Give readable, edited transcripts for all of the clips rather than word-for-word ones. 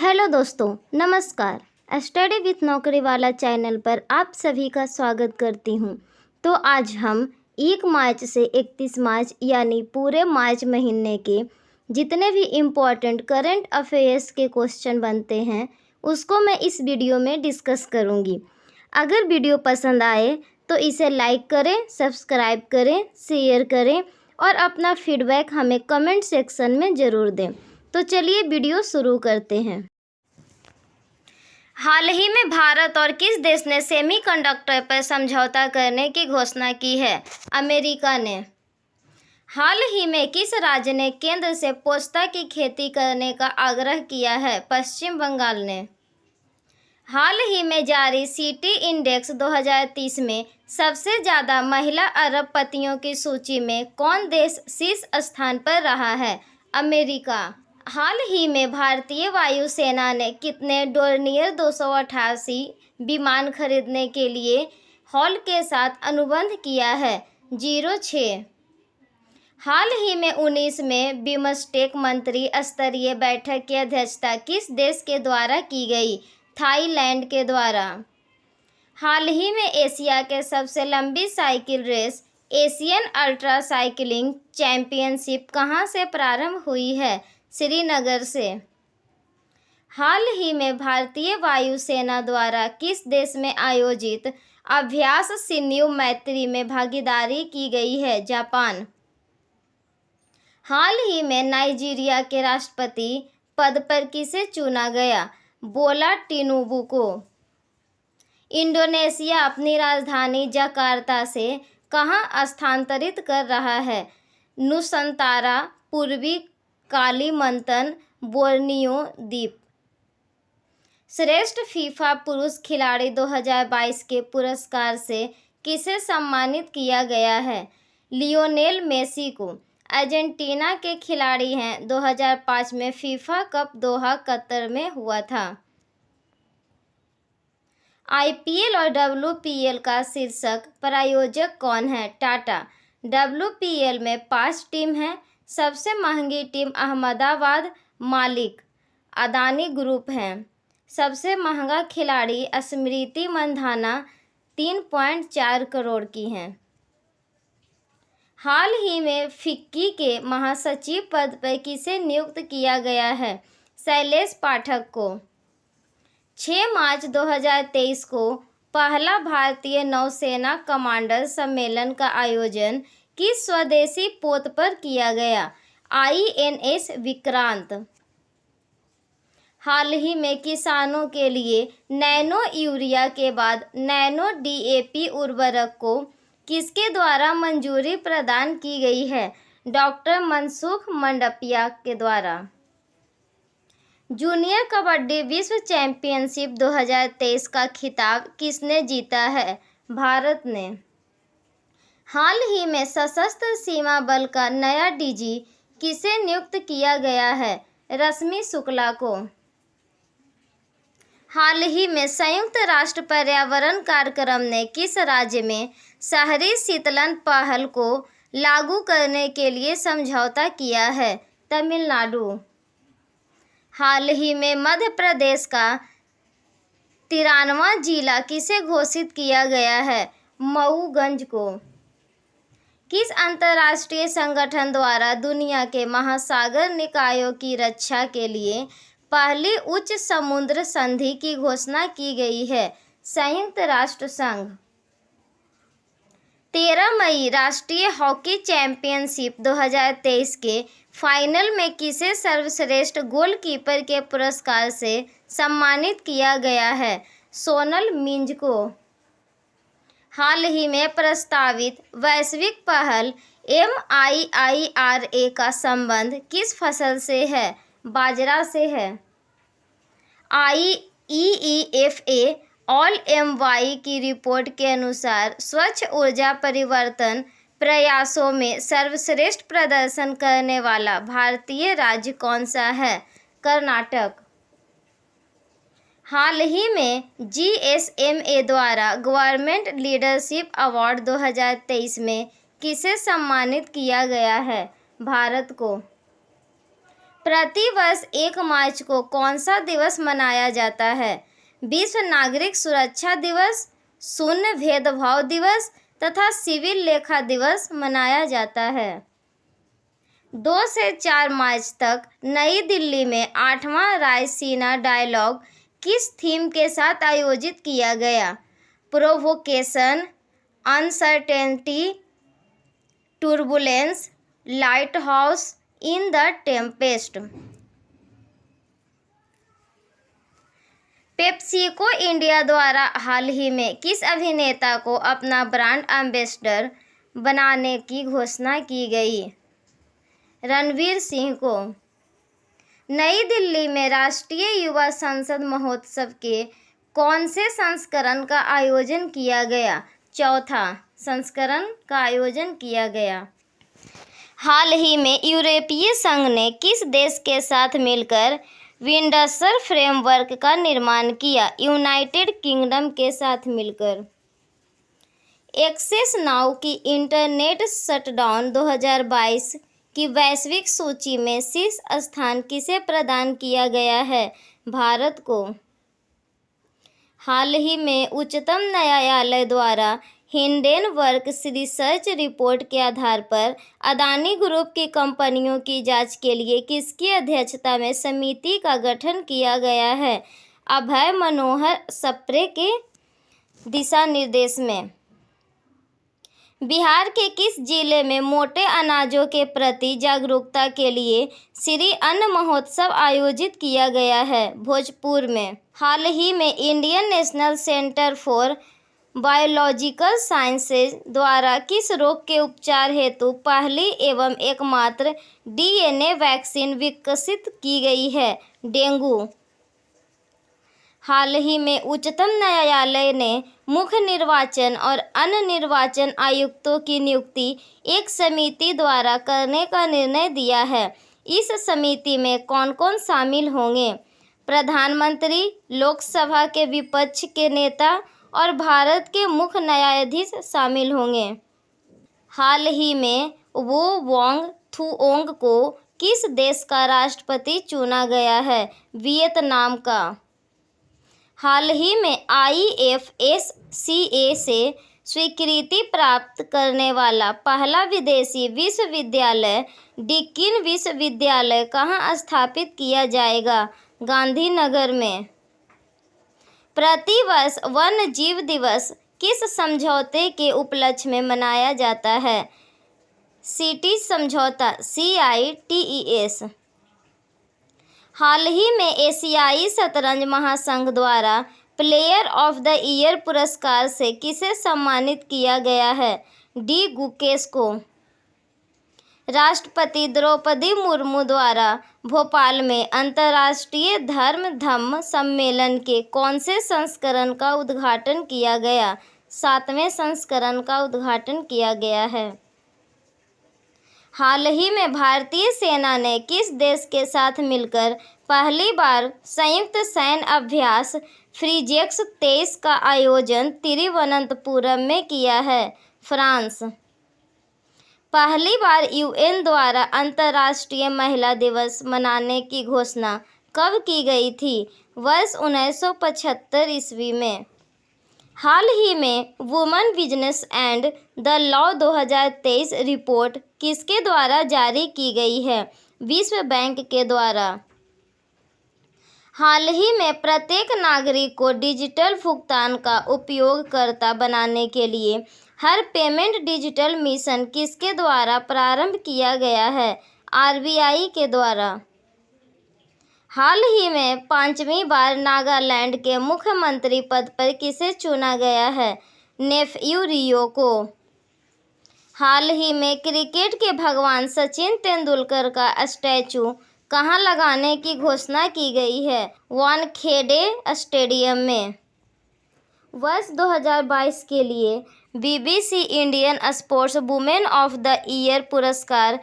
Hello दोस्तों, नमस्कार। Study with नौकरी वाला चैनल पर आप सभी का स्वागत करती हूं। तो आज हम 1 मार्च से 31 मार्च यानी पूरे मार्च महीने के जितने भी इम्पोर्टेंट करंट अफेयर्स के क्वेश्चन बनते हैं उसको मैं इस वीडियो में डिस्कस करूंगी। अगर वीडियो पसंद आए तो इसे लाइक करें, सब्सक्राइब करें, शेयर करें और अपना फीडबैक हमें कमेंट सेक्शन में ज़रूर दें। तो चलिए वीडियो शुरू करते हैं। हाल ही में भारत और किस देश ने सेमीकंडक्टर पर समझौता करने की घोषणा की है? अमेरिका ने। हाल ही में किस राज्य ने केंद्र से पोस्ता की खेती करने का आग्रह किया है? पश्चिम बंगाल ने। हाल ही में जारी सिटी इंडेक्स 2030 में सबसे ज़्यादा महिला अरबपतियों की सूची में कौन देश शीर्ष स्थान पर रहा है? अमेरिका। हाल ही में भारतीय वायुसेना ने कितने डोर्नियर 288 विमान खरीदने के लिए हॉल के साथ अनुबंध किया है? 06। हाल ही में 19 में बिम्स्टेक मंत्री स्तरीय बैठक की अध्यक्षता किस देश के द्वारा की गई? थाईलैंड के द्वारा। हाल ही में एशिया के सबसे लंबी cycle race Asian ultra cycling championship कहां से प्रारंभ हुई है? श्रीनगर से। हाल ही में भारतीय वायुसेना द्वारा किस देश में आयोजित अभ्यास सिन्यू मैत्री में भागीदारी की गई है? जापान। हाल ही में नाइजीरिया के राष्ट्रपति पद पर किसे चुना गया? बोला टिनुबू को। इंडोनेशिया अपनी राजधानी जकार्ता से कहां स्थानांतरित कर रहा है? नुसंतारा, पूर्वी कालीमंतन, बोर्नियो द्वीप। श्रेष्ठ फीफा पुरुष खिलाड़ी 2022 के पुरस्कार से किसे सम्मानित किया गया है? लियोनेल मेसी को। अर्जेंटीना के खिलाड़ी हैं। 2005 में फीफा कप दोहा कतर में हुआ था। आईपीएल और डब्ल्यूपीएल का शीर्षक प्रायोजक कौन है? टाटा। डब्ल्यूपीएल में 5 टीम हैं। सबसे महंगी टीम अहमदाबाद मालिक अदानी ग्रुप है। सबसे महंगा खिलाड़ी स्मृति मंधाना 3.4 करोड़ की हैं। हाल ही में फिक्की के महासचिव पद पर किसे नियुक्त किया गया है? शैलेश पाठक को। 6 मार्च 2023 को पहला भारतीय नौसेना कमांडर सम्मेलन का आयोजन किस स्वदेशी पोत पर किया गया? आईएनएस विक्रांत। हाल ही में किसानों के लिए नैनो यूरिया के बाद नैनो डीएपी उर्वरक को किसके द्वारा मंजूरी प्रदान की गई है? डॉक्टर मनसुख मंडपिया के द्वारा। जूनियर कबड्डी विश्व चैंपियनशिप 2023 का खिताब किसने जीता है? भारत ने। हाल ही में सशस्त्र सीमा बल का नया डीजी किसे नियुक्त किया गया है? रश्मि शुक्ला को। हाल ही में संयुक्त राष्ट्र पर्यावरण कार्यक्रम ने किस राज्य में शहरी शीतलन पहल को लागू करने के लिए समझौता किया है? तमिलनाडु। हाल ही में मध्य प्रदेश का 93वां जिला किसे घोषित किया गया है? मऊगंज को। किस अंतर्राष्ट्रीय संगठन द्वारा दुनिया के महासागर निकायों की रक्षा के लिए पहली उच्च समुद्र संधि की घोषणा की गई है? संयुक्त राष्ट्र संघ। 13 मई राष्ट्रीय हॉकी चैंपियनशिप 2023 के फाइनल में किसे सर्वश्रेष्ठ गोलकीपर के पुरस्कार से सम्मानित किया गया है? सोनल मिंज को। हाल ही में प्रस्तावित वैश्विक पहल MIIRA का संबंध किस फसल से है? बाजरा से है। IEEFA ऑल MY की रिपोर्ट के अनुसार स्वच्छ ऊर्जा परिवर्तन प्रयासों में सर्वश्रेष्ठ प्रदर्शन करने वाला भारतीय राज्य कौन सा है? कर्नाटक। हाल ही में GSMA द्वारा गवर्नमेंट लीडरशिप अवार्ड 2023 में किसे सम्मानित किया गया है? भारत को। प्रतिवर्ष 1 मार्च को कौन सा दिवस मनाया जाता है? विश्व नागरिक सुरक्षा दिवस, शून्य भेदभाव दिवस तथा सिविल लेखा दिवस मनाया जाता है। 2 से 4 मार्च तक नई दिल्ली में 8वां रायसीना डायलॉग किस थीम के साथ आयोजित किया गया? Provocation, uncertainty, turbulence, lighthouse in the tempest. PepsiCo India द्वारा हाल ही में किस अभिनेता को अपना ब्रांड एम्बेसडर बनाने की घोषणा की गई? रणवीर सिंह को। नई दिल्ली में राष्ट्रीय युवा संसद महोत्सव के कौन से संस्करण का आयोजन किया गया? चौथा संस्करण का आयोजन किया गया। हाल ही में यूरोपीय संघ ने किस देश के साथ मिलकर विंडसर फ्रेमवर्क का निर्माण किया? यूनाइटेड किंगडम के साथ मिलकर। एक्सेस नाउ की इंटरनेट शटडाउन 2022 की वैश्विक सूची में शीर्ष स्थान किसे प्रदान किया गया है? भारत को। हाल ही में उच्चतम न्यायालय द्वारा हिंडेनबर्ग रिसर्च रिपोर्ट के आधार पर अदानी ग्रुप की कंपनियों की जांच के लिए किसकी अध्यक्षता में समिति का गठन किया गया है? अभय मनोहर सप्रे के दिशा निर्देश में। बिहार के किस जिले में मोटे अनाजों के प्रति जागरूकता के लिए श्री अन्न महोत्सव आयोजित किया गया है? भोजपुर में। हाल ही में Indian national centre for biological sciences द्वारा किस रोग के उपचार हेतु पहली एवं एकमात्र डीएनए वैक्सीन विकसित की गई है? डेंगू। हाल ही में उच्चतम न्यायालय ने मुख्य निर्वाचन और अन्य निर्वाचन आयुक्तों की नियुक्ति एक समिति द्वारा करने का निर्णय दिया है। इस समिति में कौन कौन शामिल होंगे? प्रधानमंत्री, लोकसभा के विपक्ष के नेता और भारत के मुख्य न्यायाधीश शामिल होंगे। हाल ही में वो वांग थुओंग को किस देश का राष्ट्रपति चुना गया है? वियतनाम का। हाल ही में IFSCA से स्वीकृति प्राप्त करने वाला पहला विदेशी विश्वविद्यालय डिकिन विश्वविद्यालय कहाँ स्थापित किया जाएगा? गांधीनगर में। प्रतिवर्ष वन्य जीव दिवस किस समझौते के उपलक्ष्य में मनाया जाता है? सिटी समझौता CITES। हाल ही में एशियाई शतरंज महासंघ द्वारा प्लेयर ऑफ द ईयर पुरस्कार से किसे सम्मानित किया गया है? डी गुकेश को। राष्ट्रपति द्रौपदी मुर्मू द्वारा भोपाल में अंतर्राष्ट्रीय धम्म सम्मेलन के कौन से संस्करण का उद्घाटन किया गया? 7वें संस्करण का उद्घाटन किया गया है। हाल ही में भारतीय सेना ने किस देश के साथ मिलकर पहली बार संयुक्त सैन्य अभ्यास फ्रीजेक्स 23 का आयोजन तिरुवनंतपुरम में किया है? फ्रांस। पहली बार UN द्वारा अंतर्राष्ट्रीय महिला दिवस मनाने की घोषणा कब की गई थी? वर्ष 1975 ईस्वी में। हाल ही में women business and the law 2023 report किसके द्वारा जारी की गई है? विश्व बैंक के द्वारा। हाल ही में प्रत्येक नागरिक को डिजिटल भुगतान का उपयोगकर्ता बनाने के लिए हर पेमेंट डिजिटल मिशन किसके द्वारा प्रारंभ किया गया है? RBI के द्वारा। हाल ही में 5वीं बार नागालैंड के मुख्यमंत्री पद पर किसे चुना गया है? नेफ्यू रियो को। हाल ही में क्रिकेट के भगवान सचिन तेंदुलकर का स्टैचू कहां लगाने की घोषणा की गई है? वानखेड़े स्टेडियम में। वर्ष 2022 के लिए BBC Indian sports women of the year पुरस्कार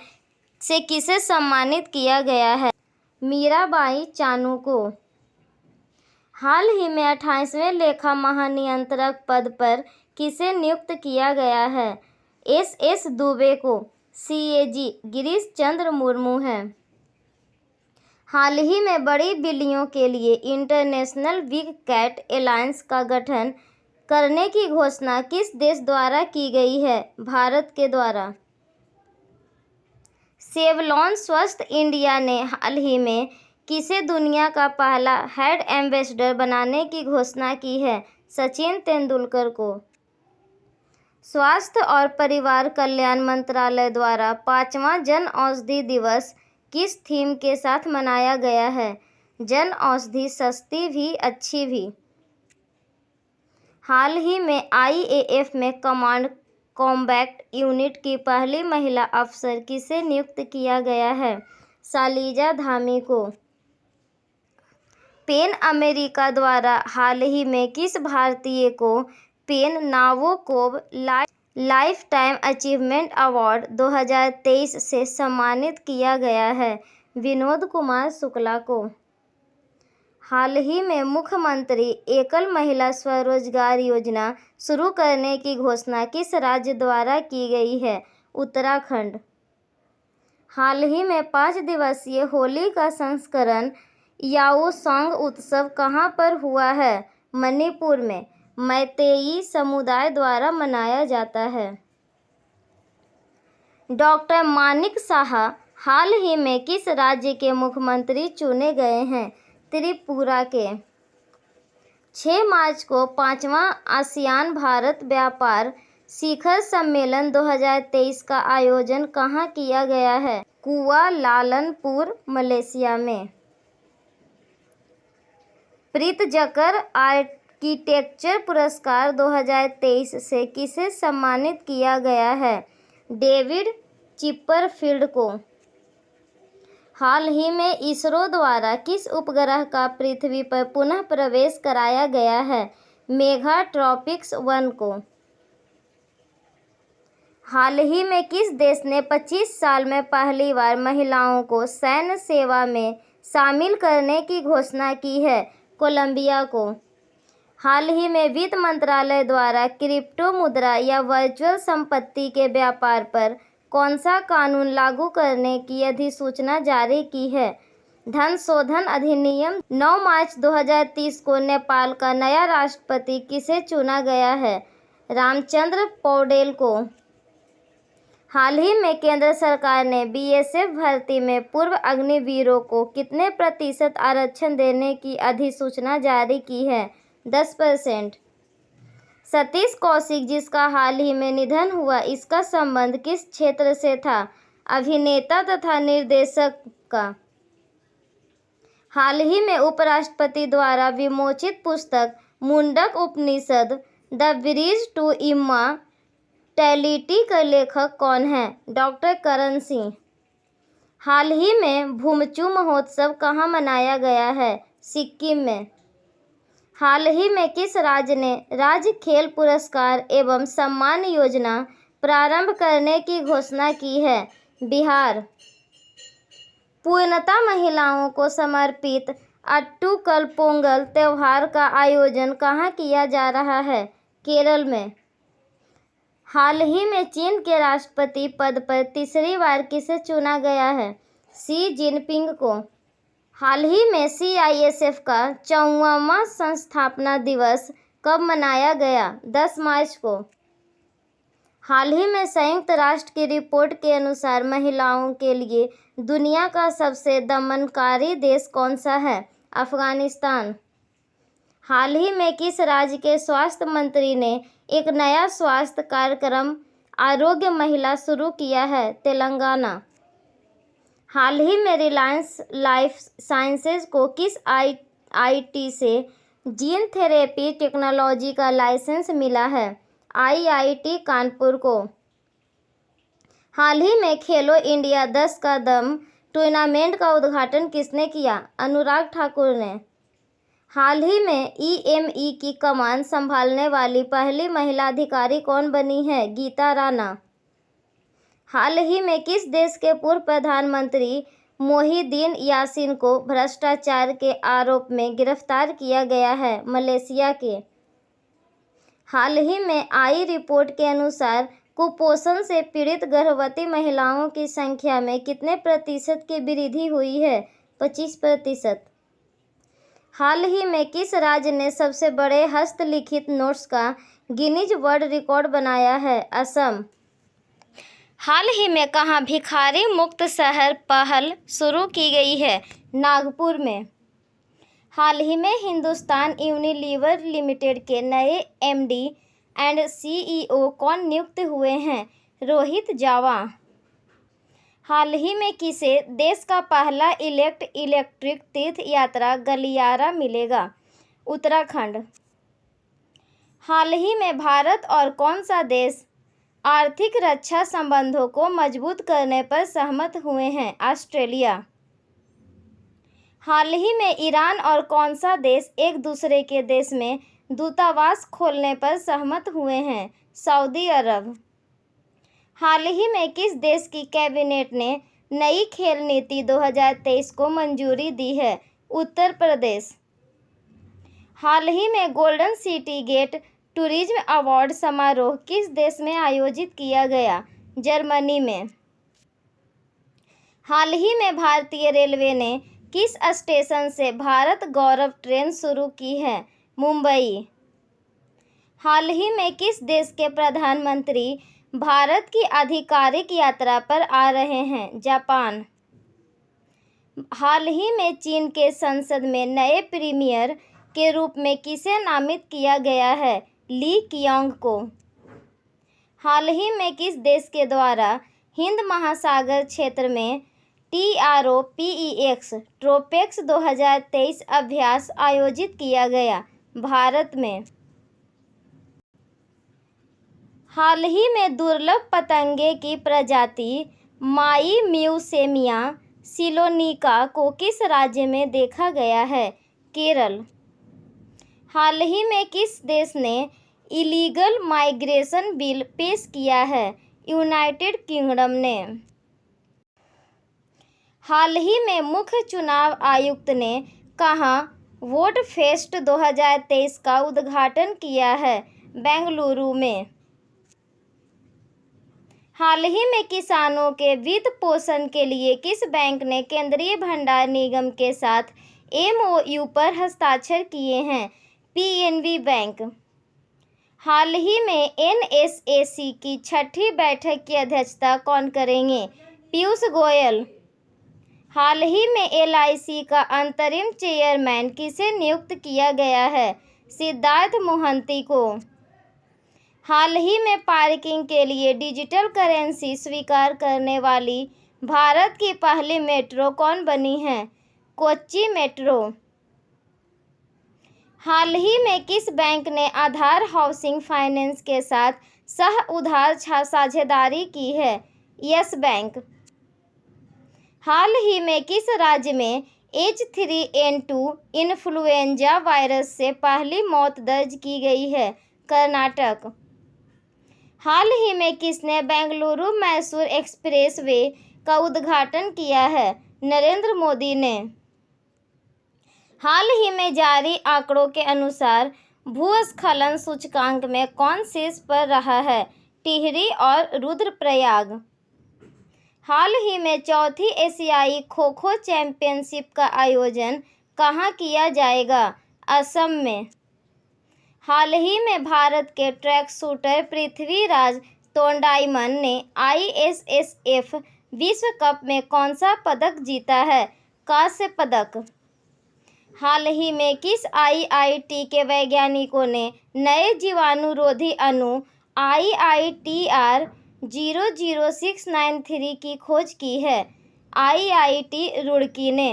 से किसे सम्मानित किया गया है? मीराबाई चानू को। हाल ही में 28वें लेखा महानियंत्रक पद पर किसे नियुक्त किया गया है? SS दुबे को। CAG गिरीश चंद्र मुर्मू हैं। हाल ही में बड़ी बिल्लियों के लिए इंटरनेशनल बिग कैट एलायंस का गठन करने की घोषणा किस देश द्वारा की गई है? भारत के द्वारा। सेवलॉन स्वस्थ इंडिया ने हाल ही में किसे दुनिया का पहला हेड एम्बेसडर बनाने की घोषणा की है? सचिन तेंदुलकर को। स्वास्थ्य और परिवार कल्याण मंत्रालय द्वारा 5वां जन औषधि दिवस किस थीम के साथ मनाया गया है? जन औषधि सस्ती भी अच्छी भी। हाल ही में IAF में कमांड कॉम्बैट यूनिट की पहली महिला अफसर किसे नियुक्त किया गया है? शालिजा धामी को। पेन अमेरिका द्वारा हाल ही में किस भारतीय को PEN Nabokov life time achievement award 2023 से सम्मानित किया गया है? विनोद कुमार शुक्ला को। हाल ही में मुख्यमंत्री एकल महिला स्वरोजगार योजना शुरू करने की घोषणा किस राज्य द्वारा की गई है? उत्तराखंड। हाल ही में 5 दिवसीय होली का संस्करण याओसंग उत्सव कहाँ पर हुआ है? मणिपुर में मैतेई समुदाय द्वारा मनाया जाता है। डॉक्टर मानिक साहा हाल ही में किस राज्य के मुख्यमंत्री चुने गए हैं? त्रिपुरा के। 6 मार्च को 5वां आसियान भारत व्यापार शिखर सम्मेलन 2023 का आयोजन कहाँ किया गया है? कुआलालंपुर, मलेशिया में। प्रित्जकर आर्किटेक्चर पुरस्कार 2023 से किसे सम्मानित किया गया है? डेविड चिपरफील्ड को। हाल ही में इसरो द्वारा किस उपग्रह का पृथ्वी पर पुनः प्रवेश कराया गया है? मेघाट्रॉपिक्स 1 को। हाल ही में किस देश ने 25 साल में पहली बार महिलाओं को सैन्य सेवा में शामिल करने की घोषणा की है? कोलंबिया को। हाल ही में वित्त मंत्रालय द्वारा क्रिप्टो मुद्रा या वर्चुअल संपत्ति के व्यापार पर कौन सा कानून लागू करने की अधिसूचना जारी की है? धन शोधन अधिनियम। 9 मार्च 2030 को नेपाल का नया राष्ट्रपति किसे चुना गया है? रामचंद्र पौडेल को। हाल ही में केंद्र सरकार ने BSF भर्ती में पूर्व अग्निवीरों को कितने % आरक्षण देने की अधिसूचना जारी की है? 10%। सतीश कौशिक जिसका हाल ही में निधन हुआ, इसका संबंध किस क्षेत्र से था? अभिनेता तथा निर्देशक का। हाल ही में उपराष्ट्रपति द्वारा विमोचित पुस्तक मुंडक उपनिषद द ब्रिज टू इम्मॉर्टैलिटी के लेखक कौन हैं? डॉक्टर करण सिंह। हाल ही में भूमचू महोत्सव कहाँ मनाया गया है? सिक्किम में। हाल ही में किस राज्य ने राज्य खेल पुरस्कार एवं सम्मान योजना प्रारंभ करने की घोषणा की है? बिहार। पूर्णतः महिलाओं को समर्पित अट्टुकल पोंगल त्यौहार का आयोजन कहाँ किया जा रहा है? केरल में। हाल ही में चीन के राष्ट्रपति पद पर तीसरी बार किसे चुना गया है? शी जिनपिंग को। हाल ही में CISF का 54वां संस्थापना दिवस कब मनाया गया? 10 मार्च को। हाल ही में संयुक्त राष्ट्र की रिपोर्ट के अनुसार महिलाओं के लिए दुनिया का सबसे दमनकारी देश कौन सा है? अफगानिस्तान। हाल ही में किस राज्य के स्वास्थ्य मंत्री ने एक नया स्वास्थ्य कार्यक्रम आरोग्य महिला शुरू किया है? तेलंगाना। हाल ही में रिलायंस लाइफ साइंसेज को किस IT से जीन थेरेपी टेक्नोलॉजी का लाइसेंस मिला है? IIT कानपुर को। हाल ही में खेलो इंडिया 10 का दम टूर्नामेंट का उद्घाटन किसने किया? अनुराग ठाकुर ने। हाल ही में EME की कमान संभालने वाली पहली महिला अधिकारी कौन बनी है? गीता राणा। हाल ही में किस देश के पूर्व प्रधानमंत्री मोहिउद्दीन यासीन को भ्रष्टाचार के आरोप में गिरफ्तार किया गया है? मलेशिया के। हाल ही में आई रिपोर्ट के अनुसार कुपोषण से पीड़ित गर्भवती महिलाओं की संख्या में कितने % की वृद्धि हुई है? 25%। हाल ही में किस राज्य ने सबसे बड़े हस्तलिखित नोट्स का गिनीज वर्ल्ड रिकॉर्ड बनाया है? असम। हाल ही में कहाँ भिखारी मुक्त शहर पहल शुरू की गई है? नागपुर में। हाल ही में हिंदुस्तान यूनिलीवर लिमिटेड के नए एमडी एंड सीईओ कौन नियुक्त हुए हैं? रोहित जावा। हाल ही में किसे देश का पहला इलेक्ट्रिक तीर्थ यात्रा गलियारा मिलेगा? उत्तराखंड। हाल ही में भारत और कौन सा देश आर्थिक रक्षा संबंधों को मजबूत करने पर सहमत हुए हैं? ऑस्ट्रेलिया। हाल ही में ईरान और कौन सा देश एक दूसरे के देश में दूतावास खोलने पर सहमत हुए हैं? सऊदी अरब। हाल ही में किस देश की कैबिनेट ने नई खेल नीति 2023 को मंजूरी दी है? उत्तर प्रदेश। हाल ही में golden city gate tourism award समारोह किस देश में आयोजित किया गया? जर्मनी में। हाल ही में भारतीय रेलवे ने किस स्टेशन से भारत गौरव ट्रेन शुरू की है? मुंबई। हाल ही में किस देश के प्रधानमंत्री भारत की आधिकारिक यात्रा पर आ रहे हैं? जापान। हाल ही में चीन के संसद में नए प्रीमियर के रूप में किसे नामित किया गया है? ली कियांग को। हाल ही में किस देश के द्वारा हिंद महासागर क्षेत्र में TROPEX ट्रोपेक्स 2023 अभ्यास आयोजित किया गया? भारत में। हाल ही में दुर्लभ पतंगे की प्रजाति माईम्यूसेमिया सिलोनिका को किस राज्य में देखा गया है? केरल। हाल ही में किस देश ने इलीगल माइग्रेशन बिल पेश किया है? यूनाइटेड किंगडम ने। हाल ही में मुख्य चुनाव आयुक्त ने कहाँ वोट फेस्ट 2023 का उद्घाटन किया है? बेंगलुरु में। हाल ही में किसानों के वित्त पोषण के लिए किस बैंक ने केंद्रीय भंडार निगम के साथ MOU पर हस्ताक्षर किए हैं? PNB bank. हाल ही में NSAC की छठी बैठक की अध्यक्षता कौन करेंगे? पीयूष गोयल। हाल ही में LIC का अंतरिम चेयरमैन किसे नियुक्त किया गया है? सिद्धार्थ मोहंती को। हाल ही में पार्किंग के लिए डिजिटल करेंसी स्वीकार करने वाली भारत की पहली मेट्रो कौन बनी है? कोच्चि मेट्रो। हाल ही में किस बैंक ने आधार हाउसिंग फाइनेंस के साथ सह उधार साझेदारी की है? Yes bank. हाल ही में किस राज्य में H3N2 इन्फ्लुएंजा वायरस से पहली मौत दर्ज की गई है? कर्नाटक। हाल ही में किसने बेंगलुरु मैसूर एक्सप्रेस वे का उद्घाटन किया है? नरेंद्र मोदी ने। हाल ही में जारी आंकड़ों के अनुसार भूस्खलन सूचकांक में कौन शीर्ष पर रहा है? टिहरी और रुद्रप्रयाग। हाल ही में चौथी एशियाई खो खो चैंपियनशिप का आयोजन कहाँ किया जाएगा? असम में। हाल ही में भारत के ट्रैक शूटर पृथ्वीराज तोंडाईमन ने ISSF विश्व कप में कौन सा पदक जीता है? कांस्य पदक। हाल ही में किस IIT के वैज्ञानिकों ने नए जीवाणुरोधी अणु IITR 00693 की खोज की है? IIT रुड़की ने।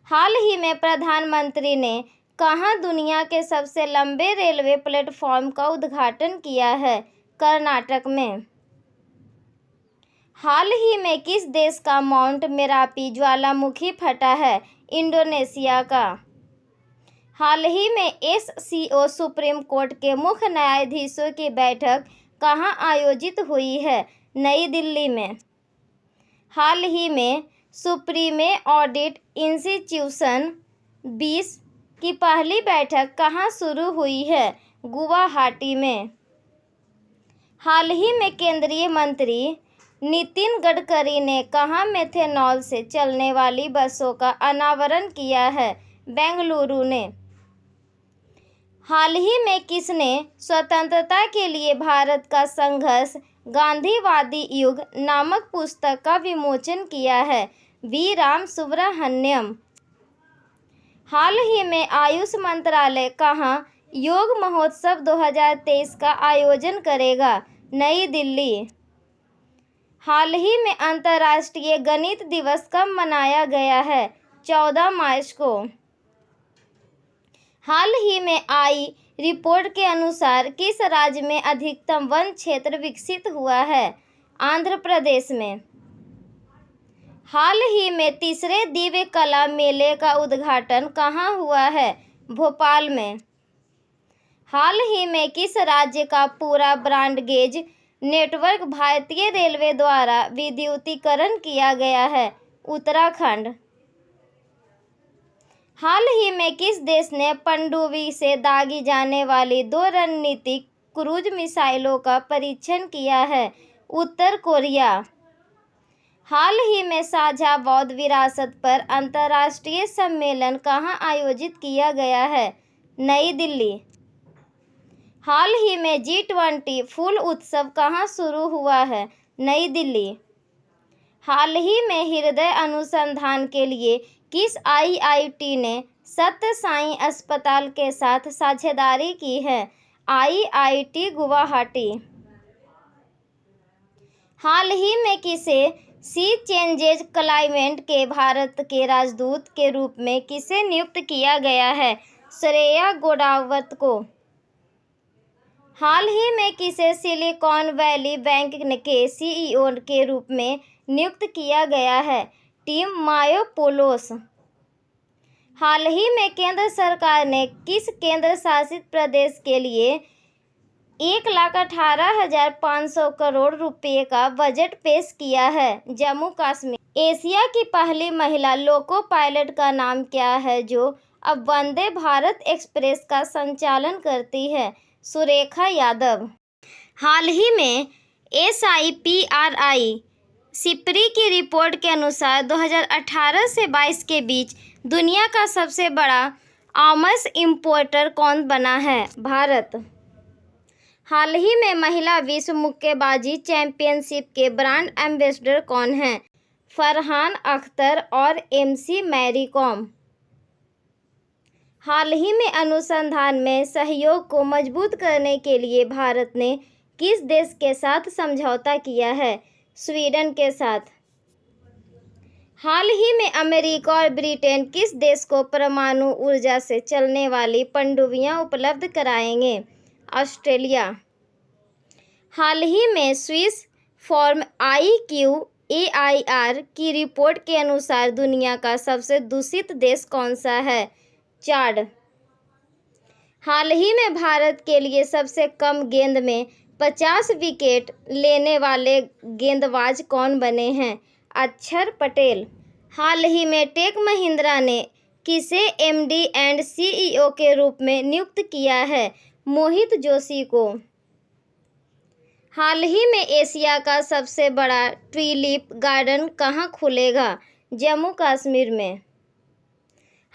हाल ही में प्रधानमंत्री ने कहाँ दुनिया के सबसे लंबे रेलवे प्लेटफॉर्म का उद्घाटन किया है? कर्नाटक में। हाल ही में किस देश का माउंट मेरापी ज्वालामुखी फटा है? इंडोनेशिया का। हाल ही में SCO सुप्रीम कोर्ट के मुख्य न्यायाधीशों की बैठक कहाँ आयोजित हुई है? नई दिल्ली में। हाल ही में सुप्रीम ऑडिट इंस्टीट्यूशन 20 की पहली बैठक कहाँ शुरू हुई है? गुवाहाटी में। हाल ही में केंद्रीय मंत्री नितिन गडकरी ने कहाँ मेथेनॉल से चलने वाली बसों का अनावरण किया है? बेंगलुरु ने। हाल ही में किसने स्वतंत्रता के लिए भारत का संघर्ष गांधीवादी युग नामक पुस्तक का विमोचन किया है? वी राम सुब्रमण्यम। हाल ही में आयुष मंत्रालय कहाँ योग महोत्सव 2023 का आयोजन करेगा? नई दिल्ली। हाल ही में अंतर्राष्ट्रीय गणित दिवस कब मनाया गया है? 14 मार्च को। हाल ही में आई रिपोर्ट के अनुसार किस राज्य में अधिकतम वन क्षेत्र विकसित हुआ है? आंध्र प्रदेश में। हाल ही में तीसरे दिव्य कला मेले का उद्घाटन कहाँ हुआ है? भोपाल में। हाल ही में किस राज्य का पूरा ब्रॉड गेज नेटवर्क भारतीय रेलवे द्वारा विद्युतीकरण किया गया है? उत्तराखंड। हाल ही में किस देश ने पनडुब्बी से दागी जाने वाली 2 रणनीतिक क्रूज मिसाइलों का परीक्षण किया है? उत्तर कोरिया। हाल ही में साझा बौद्ध विरासत पर अंतर्राष्ट्रीय सम्मेलन कहाँ आयोजित किया गया है? नई दिल्ली। हाल ही में G20 फूल उत्सव कहाँ शुरू हुआ है? नई दिल्ली। हाल ही में हृदय अनुसंधान के लिए किस IIT ने सत्य साई अस्पताल के साथ साझेदारी की है? IIT गुवाहाटी। हाल ही में किसे सी चेंजेज क्लाइमेट के भारत के राजदूत के रूप में किसे नियुक्त किया गया है? श्रेया गोडावत को। हाल ही में किसे सिलिकॉन वैली बैंक के CEO के रूप में नियुक्त किया गया है? टिम मायोपोलोस। हाल ही में केंद्र सरकार ने किस केंद्र शासित प्रदेश के लिए 1,18,500 करोड़ रुपए का बजट पेश किया है? जम्मू कश्मीर। एशिया की पहली महिला लोको पायलट का नाम क्या है जो अब वंदे भारत एक्सप्रेस का संचालन करती है? सुरेखा यादव। हाल ही में SIPRI सिप्री की रिपोर्ट के अनुसार 2018 से 22 के बीच दुनिया का सबसे बड़ा आर्म्स इंपोर्टर कौन बना है? भारत। हाल ही में महिला विश्व मुक्केबाजी चैंपियनशिप के ब्रांड एम्बेसडर कौन हैं? फरहान अख्तर और MC मैरी कॉम। हाल ही में अनुसंधान में सहयोग को मजबूत करने के लिए भारत ने किस देश के साथ समझौता किया है? स्वीडन के साथ। हाल ही में अमेरिका और ब्रिटेन किस देश को परमाणु ऊर्जा से चलने वाली पनडुब्बियां उपलब्ध कराएंगे? ऑस्ट्रेलिया। हाल ही में स्विस फॉर्म IQAIR की रिपोर्ट के अनुसार दुनिया का सबसे दूषित देश कौन सा है? चाड। हाल ही में भारत के लिए सबसे कम गेंद में 50 विकेट लेने वाले गेंदबाज कौन बने हैं? अक्षर पटेल। हाल ही में टेक महिंद्रा ने किसे MD एंड CEO के रूप में नियुक्त किया है? मोहित जोशी को। हाल ही में एशिया का सबसे बड़ा ट्यूलिप गार्डन कहाँ खुलेगा? जम्मू कश्मीर में।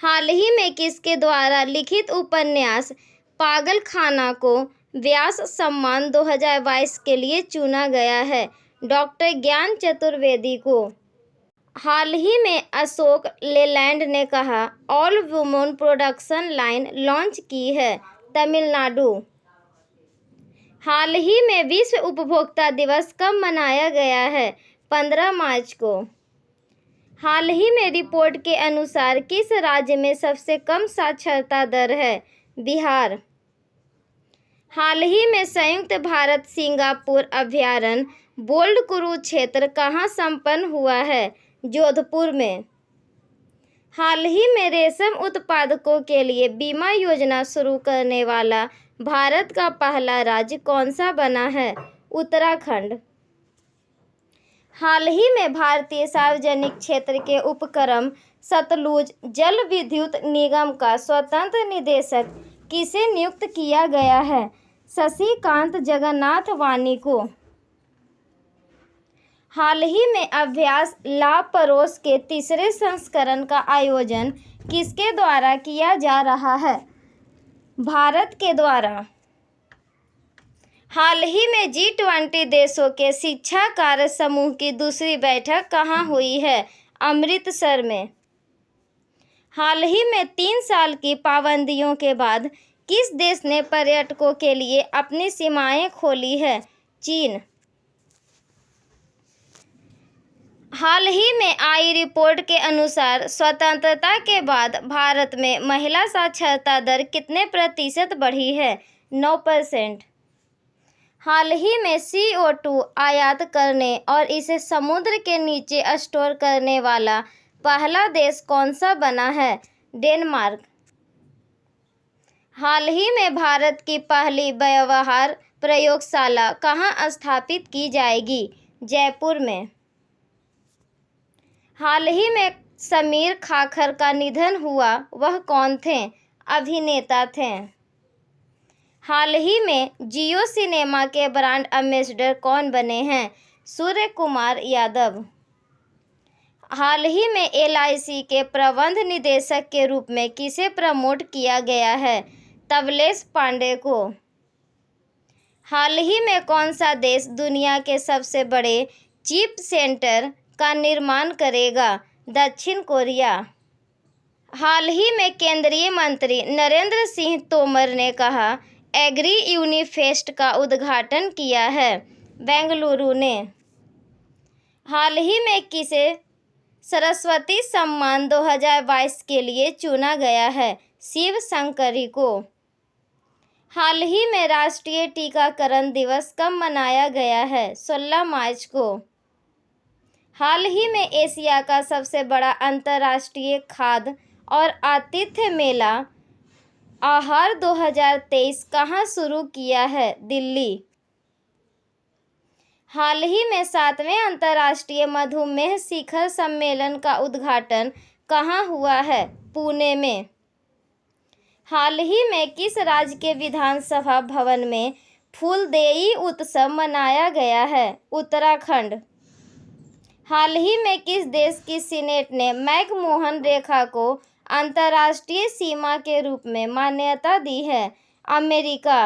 हाल ही में किसके द्वारा लिखित उपन्यास पागलखाना को व्यास सम्मान 2022 के लिए चुना गया है? डॉक्टर ज्ञान चतुर्वेदी को। हाल ही में अशोक लेलैंड ने कहा all women production line launch की है? तमिलनाडु। हाल ही में विश्व उपभोक्ता दिवस कब मनाया गया है? 15 मार्च को। हाल ही में रिपोर्ट के अनुसार किस राज्य में सबसे कम साक्षरता दर है? बिहार। हाल ही में संयुक्त भारत सिंगापुर अभ्यारण्य बोल्ड कुरुक्षेत्र कहाँ संपन्न हुआ है? जोधपुर में। हाल ही में रेशम उत्पादकों के लिए बीमा योजना शुरू करने वाला भारत का पहला राज्य कौन सा बना है? उत्तराखंड। हाल ही में भारतीय सार्वजनिक क्षेत्र के उपक्रम सतलुज जल विद्युत निगम का स्वतंत्र निदेशक किसे नियुक्त किया गया है? शशिकांत जगन्नाथ वानी को। हाल ही में अभ्यास लापरोस के तीसरे संस्करण का आयोजन किसके द्वारा किया जा रहा है? भारत के द्वारा। हाल ही में G20 देशों के शिक्षा कार्य समूह की दूसरी बैठक कहाँ हुई है? अमृतसर में। हाल ही में 3 साल की पाबंदियों के बाद किस देश ने पर्यटकों के लिए अपनी सीमाएं खोली है? चीन। हाल ही में आई रिपोर्ट के अनुसार स्वतंत्रता के बाद भारत में महिला साक्षरता दर कितने प्रतिशत बढ़ी है? 9%। हाल ही में CO2 आयात करने और इसे समुद्र के नीचे स्टोर करने वाला पहला देश कौन सा बना है? डेनमार्क। हाल ही में भारत की पहली व्यवहार प्रयोगशाला कहाँ स्थापित की जाएगी? जयपुर में। हाल ही में समीर खाखर का निधन हुआ, वह कौन थे? अभिनेता थे। हाल ही में जियो सिनेमा के ब्रांड एम्बेसडर कौन बने हैं? सूर्य कुमार यादव। हाल ही में LIC के प्रबंध निदेशक के रूप में किसे प्रमोट किया गया है? तबलेश पांडे को। हाल ही में कौन सा देश दुनिया के सबसे बड़े चिप सेंटर का निर्माण करेगा? दक्षिण कोरिया। हाल ही में केंद्रीय मंत्री नरेंद्र सिंह तोमर ने कहा एग्री यूनिफेस्ट का उद्घाटन किया है? बेंगलुरु ने। हाल ही में किसे सरस्वती सम्मान 2022 के लिए चुना गया है? शिव शंकरी को। हाल ही में राष्ट्रीय टीकाकरण दिवस कब मनाया गया है? 16 मार्च को। हाल ही में एशिया का सबसे बड़ा अंतर्राष्ट्रीय खाद्य और आतिथ्य मेला आहार 2023 कहाँ शुरू किया है? दिल्ली। हाल ही में 7वें अंतर्राष्ट्रीय मधुमेह शिखर सम्मेलन का उद्घाटन कहाँ हुआ है? पुणे में। हाल ही में किस राज्य के विधानसभा भवन में फूलदेई उत्सव मनाया गया है? उत्तराखंड। हाल ही में किस देश की सीनेट ने मैकमोहन रेखा को अंतर्राष्ट्रीय सीमा के रूप में मान्यता दी है? अमेरिका।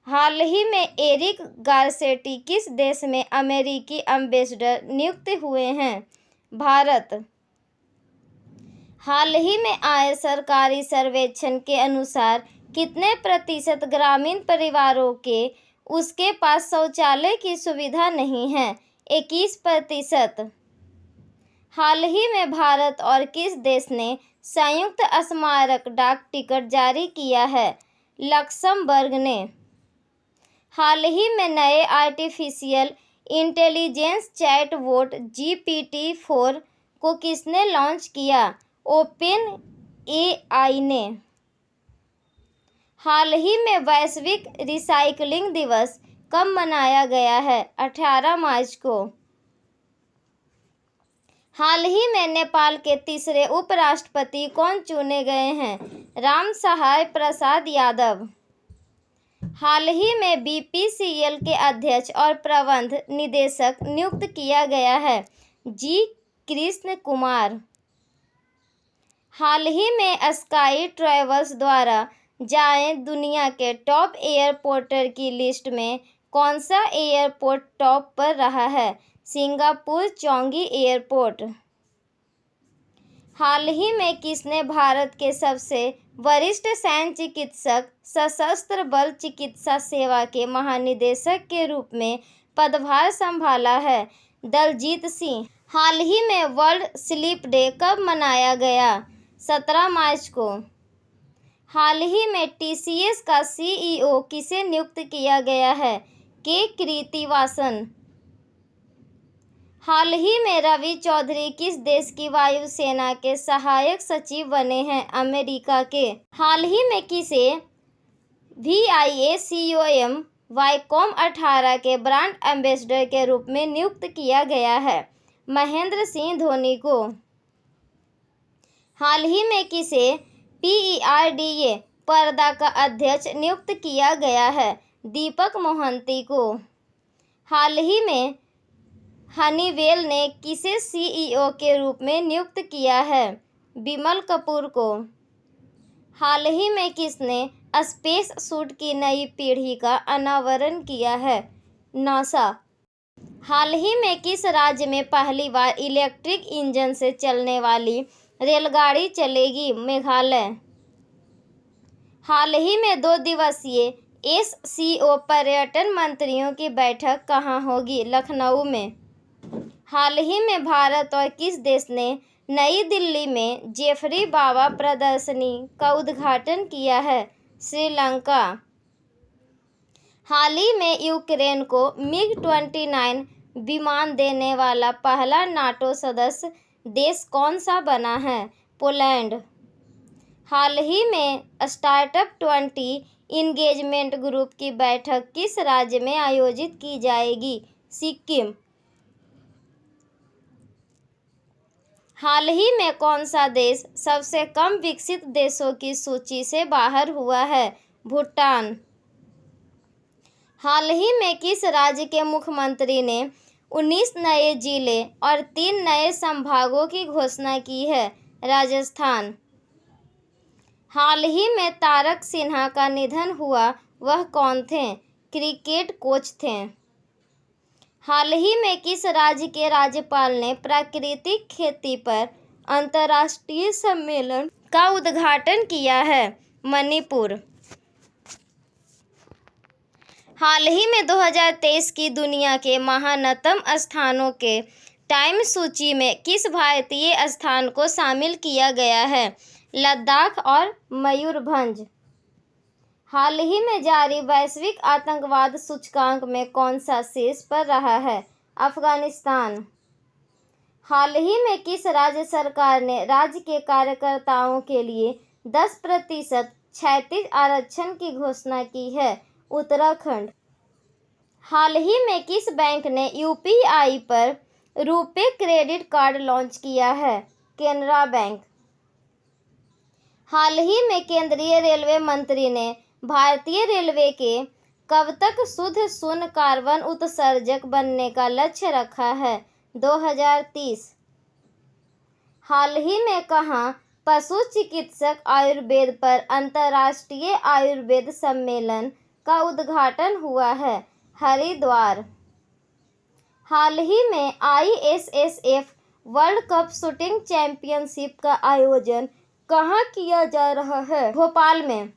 हाल ही में एरिक गारसेटी किस देश में अमेरिकी एम्बेसडर नियुक्त हुए हैं? भारत। हाल ही में आए सरकारी सर्वेक्षण के अनुसार कितने प्रतिशत ग्रामीण परिवारों के उसके पास शौचालय की सुविधा नहीं है? 21%। हाल ही में भारत और किस देश ने संयुक्त स्मारक डाक टिकट जारी किया है? लक्समबर्ग ने। हाल ही में नए आर्टिफिशियल इंटेलिजेंस चैटबॉट GPT-4 को किसने लॉन्च किया? OpenAI ने। हाल ही में वैश्विक रिसाइकलिंग दिवस कब मनाया गया है? 18 मार्च को। हाल ही में नेपाल के तीसरे उपराष्ट्रपति कौन चुने गए हैं? रामसहाय प्रसाद यादव। हाल ही में BPCL के अध्यक्ष और प्रबंध निदेशक नियुक्त किया गया है? G कृष्ण कुमार। हाल ही में स्काई ट्रैवल्स द्वारा जाए दुनिया के टॉप एयरपोर्ट की लिस्ट में कौन सा एयरपोर्ट टॉप पर रहा है? Singapore चोंगी airport. हाल ही में किसने भारत के सबसे वरिष्ठ सैन्य चिकित्सक सशस्त्र बल चिकित्सा सेवा के महानिदेशक के रूप में पदभार संभाला है? दलजीत सिंह। हाल ही में वर्ल्ड स्लीप डे कब मनाया गया? 17 मार्च को। हाल ही में TCS का CEO किसे नियुक्त किया गया है? के कृतिवासन। हाल ही में रवि चौधरी किस देश की वायुसेना के सहायक सचिव बने हैं? अमेरिका के। हाल ही में किसे VIACOM वाईकॉम 18 के ब्रांड एम्बेसडर के रूप में नियुक्त किया गया है? महेंद्र सिंह धोनी को। हाल ही में किसे PERDA पर्दा का अध्यक्ष नियुक्त किया गया है? दीपक मोहंती को। हाल ही में हनीवेल ने किसे सीईओ के रूप में नियुक्त किया है? बिमल कपूर को। हाल ही में किसने स्पेस सूट की नई पीढ़ी का अनावरण किया है? नासा। हाल ही में किस राज्य में पहली बार इलेक्ट्रिक इंजन से चलने वाली रेलगाड़ी चलेगी? मेघालय। हाल ही में 2 दिवसीय एससीओ पर्यटन मंत्रियों की बैठक कहाँ होगी? लखनऊ में। हाल ही में भारत और किस देश ने नई दिल्ली में जेफरी बाबा प्रदर्शनी का उद्घाटन किया है? श्रीलंका। हाल ही में यूक्रेन को मिग-29 विमान देने वाला पहला नाटो सदस्य देश कौन सा बना है? पोलैंड। हाल ही में स्टार्टअप 20 इंगेजमेंट ग्रुप की बैठक किस राज्य में आयोजित की जाएगी? सिक्किम। हाल ही में कौन सा देश सबसे कम विकसित देशों की सूची से बाहर हुआ है? भूटान। हाल ही में किस राज्य के मुख्यमंत्री ने 19 नए जिले और 3 नए संभागों की घोषणा की है? राजस्थान। हाल ही में तारक सिन्हा का निधन हुआ, वह कौन थे? क्रिकेट कोच थे। हाल ही में किस राज्य के राज्यपाल ने प्राकृतिक खेती पर अंतर्राष्ट्रीय सम्मेलन का उद्घाटन किया है? मणिपुर। हाल ही में 2023 की दुनिया के महानतम स्थानों के टाइम सूची में किस भारतीय स्थान को शामिल किया गया है? लद्दाख और मयूरभंज। हाल ही में जारी वैश्विक आतंकवाद सूचकांक में कौन सा शीर्ष पर रहा है? अफगानिस्तान। हाल ही में किस राज्य सरकार ने राज्य के कार्यकर्ताओं के लिए 10% क्षैतिज आरक्षण की घोषणा की है? उत्तराखंड। हाल ही में किस बैंक ने यूपीआई पर रुपे क्रेडिट कार्ड लॉन्च किया है? केनरा बैंक। हाल ही में केंद्रीय रेलवे मंत्री ने भारतीय रेलवे के कब तक शुद्ध शून्य कार्बन उत्सर्जक बनने का लक्ष्य रखा है? 2030। हाल ही में कहाँ पशु चिकित्सक आयुर्वेद पर अंतर्राष्ट्रीय आयुर्वेद सम्मेलन का उद्घाटन हुआ है? हरिद्वार। हाल ही में ISSF world cup shooting championship का आयोजन कहाँ किया जा रहा है? भोपाल में।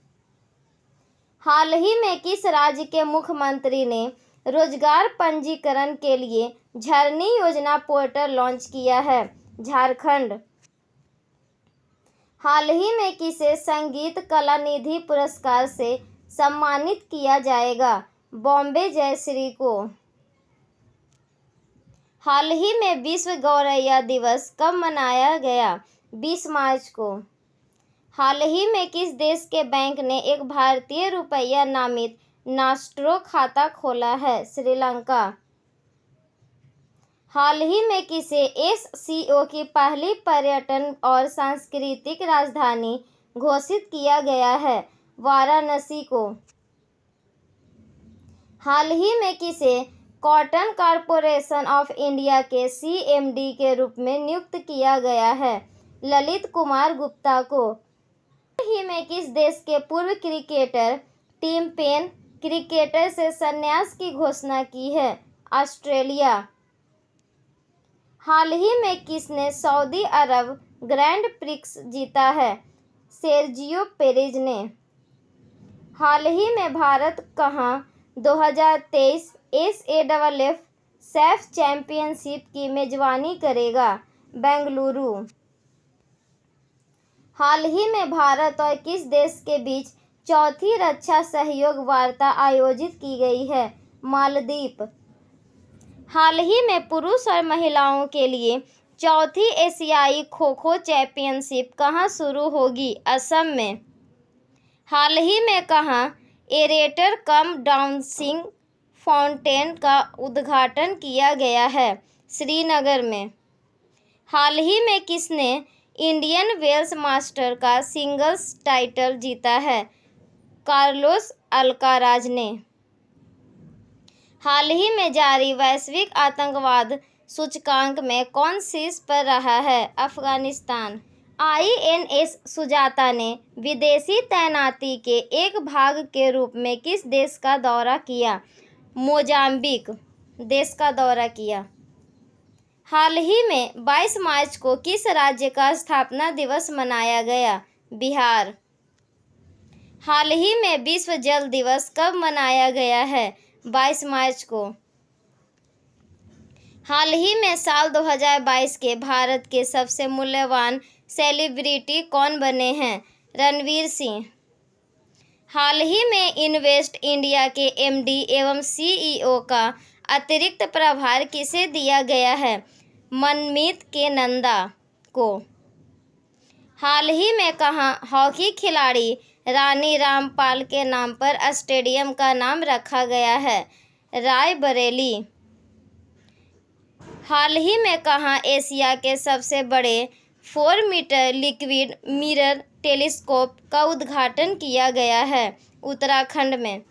हाल ही में किस राज्य के मुख्यमंत्री ने रोजगार पंजीकरण के लिए झरनी योजना पोर्टल लॉन्च किया है? झारखंड। हाल ही में किसे संगीत कलानिधि पुरस्कार से सम्मानित किया जाएगा? बॉम्बे जयश्री को। हाल ही में विश्व गौरैया दिवस कब मनाया गया? 20 मार्च को। हाल ही में किस देश के बैंक ने एक भारतीय रुपया नामित नास्ट्रो खाता खोला है? श्रीलंका। हाल ही में किसे एससीओ की पहली पर्यटन और सांस्कृतिक राजधानी घोषित किया गया है? वाराणसी को। हाल ही में किसे कॉटन कॉरपोरेशन ऑफ इंडिया के सीएमडी के रूप में नियुक्त किया गया है? ललित कुमार गुप्ता को। हाल ही में किस देश के पूर्व क्रिकेटर टिम पेन क्रिकेटर से संन्यास की घोषणा की है? ऑस्ट्रेलिया। हाल ही में किसने सऊदी अरब ग्रैंड प्रिक्स जीता है? सेर्जियो पेरेज ने। हाल ही में भारत कहाँ 2023 एसएएफ सैफ चैंपियनशिप की मेजबानी करेगा? बेंगलुरु। हाल ही में भारत और किस देश के बीच चौथी रक्षा सहयोग वार्ता आयोजित की गई है? मालदीव। हाल ही में पुरुष और महिलाओं के लिए चौथी एशियाई खो खो चैंपियनशिप कहाँ शुरू होगी? असम में। हाल ही में कहाँ एरेटर कम डांसिंग फाउंटेन का उद्घाटन किया गया है? श्रीनगर में। हाल ही में किसने इंडियन वेल्स मास्टर का सिंगल्स टाइटल जीता है? कार्लोस अल्काराज ने। हाल ही में जारी वैश्विक आतंकवाद सूचकांक में कौन शीर्ष पर रहा है? अफगानिस्तान। INS सुजाता ने विदेशी तैनाती के एक भाग के रूप में किस देश का दौरा किया? मोजाम्बिक देश का दौरा किया। हाल ही में 22 मार्च को किस राज्य का स्थापना दिवस मनाया गया? बिहार। हाल ही में विश्व जल दिवस कब मनाया गया है? 22 मार्च को। हाल ही में साल 2022 के भारत के सबसे मूल्यवान सेलिब्रिटी कौन बने हैं? रणवीर सिंह। हाल ही में इन्वेस्ट इंडिया के MD एवं CEO का अतिरिक्त प्रभार किसे दिया गया है? मनमीत के नंदा को। हाल ही में कहाँ हॉकी खिलाड़ी रानी रामपाल के नाम पर स्टेडियम का नाम रखा गया है? रायबरेली। हाल ही में कहाँ एशिया के सबसे बड़े 4 मीटर लिक्विड मिरर टेलीस्कोप का उद्घाटन किया गया है? उत्तराखंड में।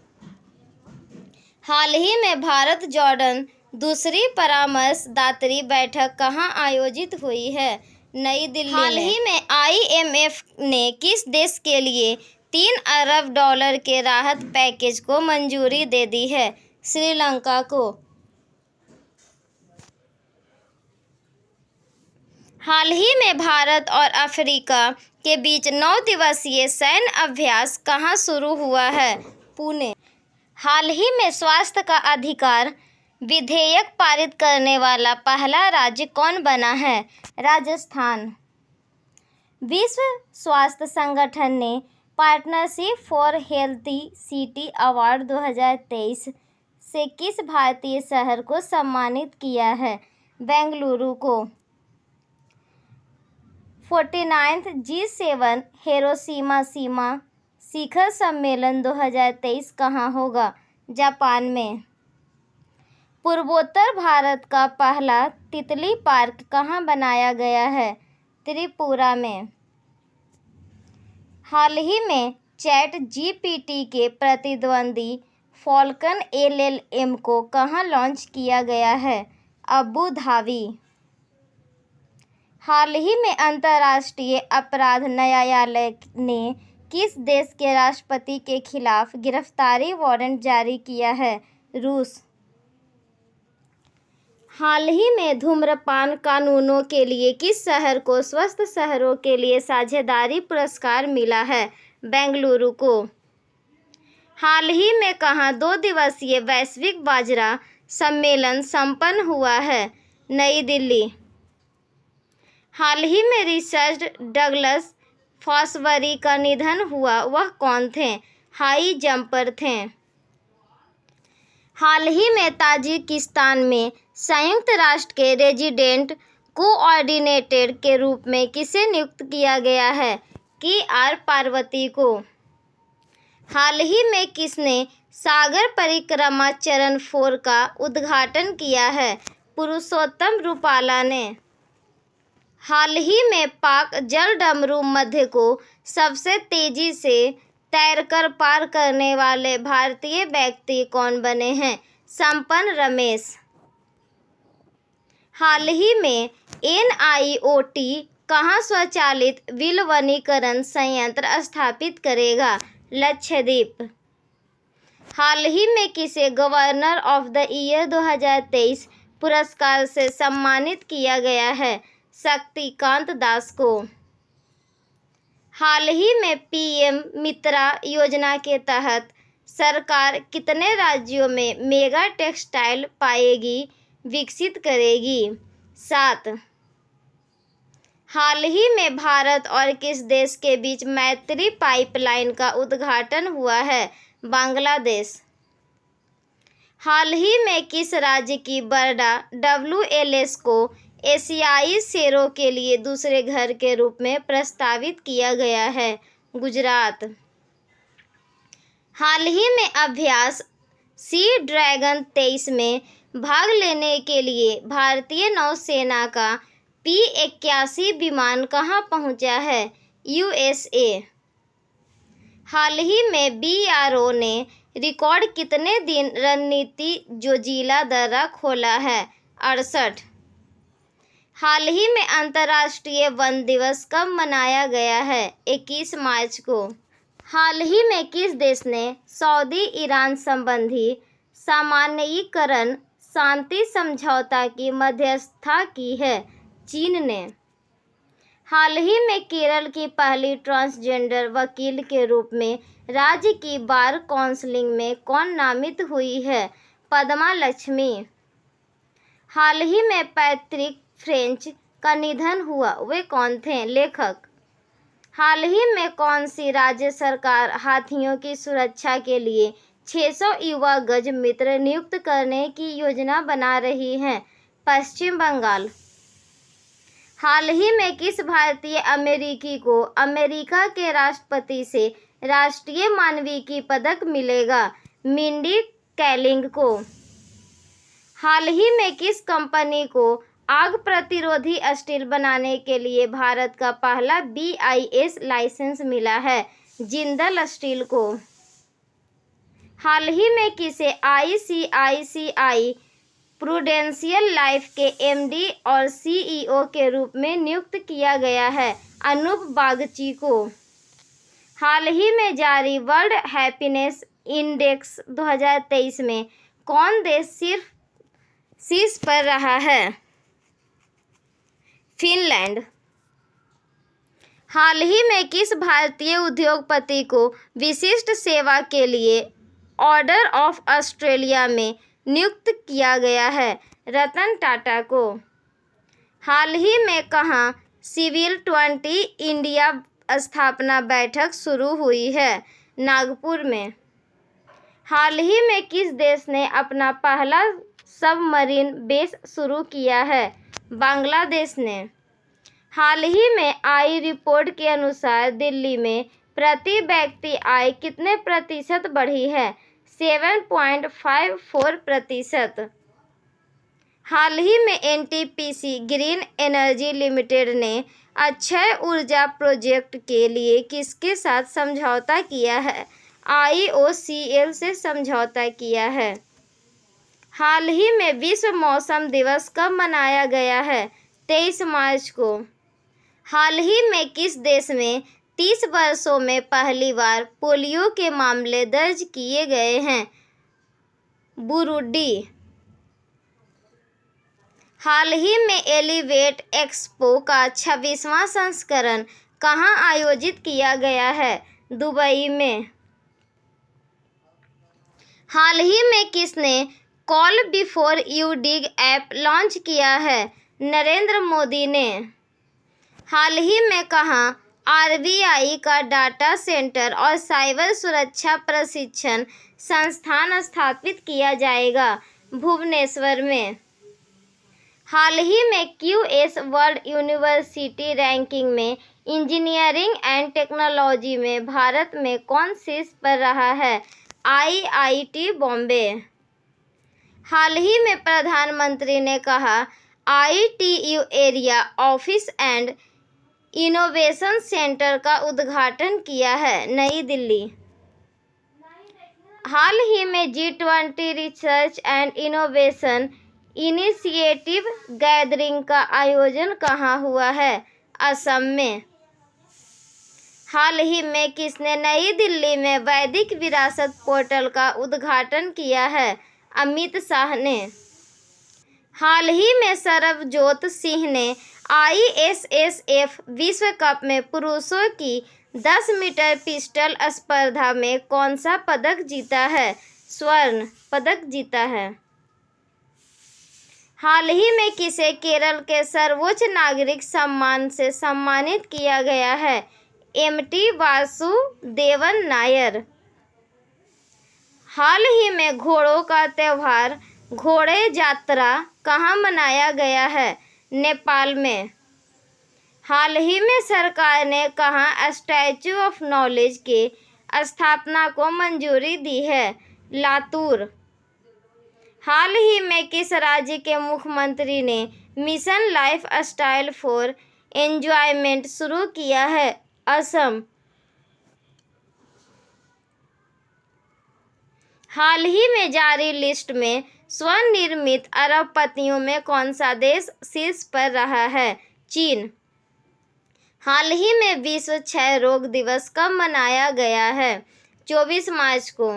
हाल ही में भारत जॉर्डन दूसरी परामर्शदात्री बैठक कहाँ आयोजित हुई है? नई दिल्ली में। हाल ही में IMF ने किस देश के लिए $3 अरब के राहत पैकेज को मंजूरी दे दी है? श्रीलंका को। हाल ही में भारत और अफ्रीका के बीच 9 दिवसीय सैन्य अभ्यास कहाँ शुरू हुआ है? पुणे। हाल ही में स्वास्थ्य का अधिकार विधेयक पारित करने वाला पहला राज्य कौन बना है? राजस्थान। विश्व स्वास्थ्य संगठन ने partnership for healthy city award 2023 से किस भारतीय शहर को सम्मानित किया है? बेंगलुरु को। 49th G7 हिरोशिमा सीमा शिखर सम्मेलन 2023 कहाँ होगा? जापान में। पूर्वोत्तर भारत का पहला तितली पार्क कहाँ बनाया गया है? त्रिपुरा में। हाल ही में ChatGPT के प्रतिद्वंदी फॉल्कन LLM को कहाँ लॉन्च किया गया है? Abu Dhabi. हाल ही में अंतर्राष्ट्रीय अपराध न्यायालय ने किस देश के राष्ट्रपति के खिलाफ गिरफ्तारी वारंट जारी किया है? रूस। हाल ही में धूम्रपान कानूनों के लिए किस शहर को स्वस्थ शहरों के लिए साझेदारी पुरस्कार मिला है? बेंगलुरु को। हाल ही में कहाँ 2 दिवसीय वैश्विक बाजरा सम्मेलन संपन्न हुआ है? नई दिल्ली। हाल ही में रिचर्ड डगलस फॉसबरी का निधन हुआ, वह कौन थे? हाई जंपर थे। हाल ही में ताजिकिस्तान में संयुक्त राष्ट्र के रेजिडेंट कोऑर्डिनेटर के रूप में किसे नियुक्त किया गया है? KR पार्वती को। हाल ही में किसने सागर परिक्रमा चरण 4 का उद्घाटन किया है? पुरुषोत्तम रूपाला ने। हाल ही में पाक जलडमरू मध्य को सबसे तेजी से तैरकर पार करने वाले भारतीय व्यक्ति कौन बने हैं? संपन्न रमेश। हाल ही में NIOT कहाँ स्वचालित विलवनीकरण संयंत्र स्थापित करेगा? लक्षद्वीप। हाल ही में किसे गवर्नर ऑफ द ईयर 2023 पुरस्कार से सम्मानित किया गया है? शक्तिकांत दास को। हाल ही में PM मित्रा योजना के तहत सरकार कितने राज्यों में मेगा टेक्सटाइल पाएगी विकसित करेगी? 7। हाल ही में भारत और किस देश के बीच मैत्री पाइपलाइन का उद्घाटन हुआ है? बांग्लादेश। हाल ही में किस राज्य की बर्डा WLS को एशियाई शेरों के लिए दूसरे घर के रूप में प्रस्तावित किया गया है? गुजरात। हाल ही में अभ्यास सी ड्रैगन 23 में भाग लेने के लिए भारतीय नौसेना का P-81 विमान कहाँ पहुँचा है? USA। हाल ही में BRO ने रिकॉर्ड कितने दिन रणनीति जोजिला दर्रा खोला है? 68। हाल ही में अंतर्राष्ट्रीय वन दिवस कब मनाया गया है? 21 मार्च को। हाल ही में किस देश ने सऊदी ईरान संबंधी सामान्यीकरण शांति समझौता की मध्यस्थता की है? चीन ने। हाल ही में केरल की पहली ट्रांसजेंडर वकील के रूप में राज्य की बार काउंसिल में कौन नामित हुई है? पद्मा लक्ष्मी। हाल ही में पैट्रिक फ्रेंच का निधन हुआ, वे कौन थे? लेखक। हाल ही में कौन सी राज्य सरकार हाथियों की सुरक्षा के लिए 600 युवा गज मित्र नियुक्त करने की योजना बना रही है? पश्चिम बंगाल। हाल ही में किस भारतीय अमेरिकी को अमेरिका के राष्ट्रपति से राष्ट्रीय मानविकी पदक मिलेगा? मिंडी कैलिंग को। हाल ही में किस कंपनी को आग प्रतिरोधी स्टील बनाने के लिए भारत का पहला BIS लाइसेंस मिला है? जिंदल स्टील को। हाल ही में किसे ICICI प्रूडेंशियल लाइफ के MD और CEO के रूप में नियुक्त किया गया है? अनूप बागची को। हाल ही में जारी वर्ल्ड हैप्पीनेस इंडेक्स 2023 में कौन देश सिर्फ शीर्ष पर रहा है? फिनलैंड। हाल ही में किस भारतीय उद्योगपति को विशिष्ट सेवा के लिए ऑर्डर ऑफ ऑस्ट्रेलिया में नियुक्त किया गया है? रतन टाटा को। हाल ही में कहाँ सिविल 20 इंडिया स्थापना बैठक शुरू हुई है? नागपुर में। हाल ही में किस देश ने अपना पहला सबमरीन बेस शुरू किया है? बांग्लादेश ने। हाल ही में आई रिपोर्ट के अनुसार दिल्ली में प्रति व्यक्ति आय कितने प्रतिशत बढ़ी है? 7.54%। हाल ही में NTPC ग्रीन एनर्जी लिमिटेड ने अक्षय ऊर्जा प्रोजेक्ट के लिए किसके साथ समझौता किया है? IOCL से समझौता किया है। हाल ही में विश्व मौसम दिवस कब मनाया गया है? 23 मार्च को। हाल ही में किस देश में 30 वर्षों में पहली बार पोलियो के मामले दर्ज किए गए हैं? बुरुंडी। हाल ही में एलिवेट एक्सपो का 26वां संस्करण कहाँ आयोजित किया गया है? दुबई में। हाल ही में किसने call before you dig app launch किया है? नरेंद्र मोदी ने। हाल ही में कहाँ RBI का डाटा सेंटर और साइबर सुरक्षा प्रशिक्षण संस्थान स्थापित किया जाएगा? भुवनेश्वर में। हाल ही में QS वर्ल्ड यूनिवर्सिटी रैंकिंग में इंजीनियरिंग एंड टेक्नोलॉजी में भारत में कौन शीर्ष पर रहा है? IIT बॉम्बे। हाल ही में प्रधानमंत्री ने कहा ITU area office and innovation centre का उद्घाटन किया है? नई दिल्ली। हाल ही में G20 research and innovation initiative gathering का आयोजन कहाँ हुआ है? असम में। हाल ही में किसने नई दिल्ली में वैदिक विरासत पोर्टल का उद्घाटन किया है? अमित शाह ने। हाल ही में सरबजोत सिंह ने ISSF विश्व कप में पुरुषों की 10 मीटर पिस्टल स्पर्धा में कौन सा पदक जीता है? स्वर्ण पदक जीता है। हाल ही में किसे केरल के सर्वोच्च नागरिक सम्मान से सम्मानित किया गया है? MT वासुदेवन नायर। हाल ही में घोड़ों का त्यौहार घोड़े यात्रा कहाँ मनाया गया है? नेपाल में। हाल ही में सरकार ने कहाँ स्टैच्यू ऑफ नॉलेज के स्थापना को मंजूरी दी है? लातूर। हाल ही में किस राज्य के मुख्यमंत्री ने mission life style for enjoyment शुरू किया है? असम। हाल ही में जारी लिस्ट में स्वनिर्मित अरबपतियों में कौन सा देश शीर्ष पर रहा है? चीन। हाल ही में विश्व क्षय रोग दिवस कब मनाया गया है? 24 मार्च को।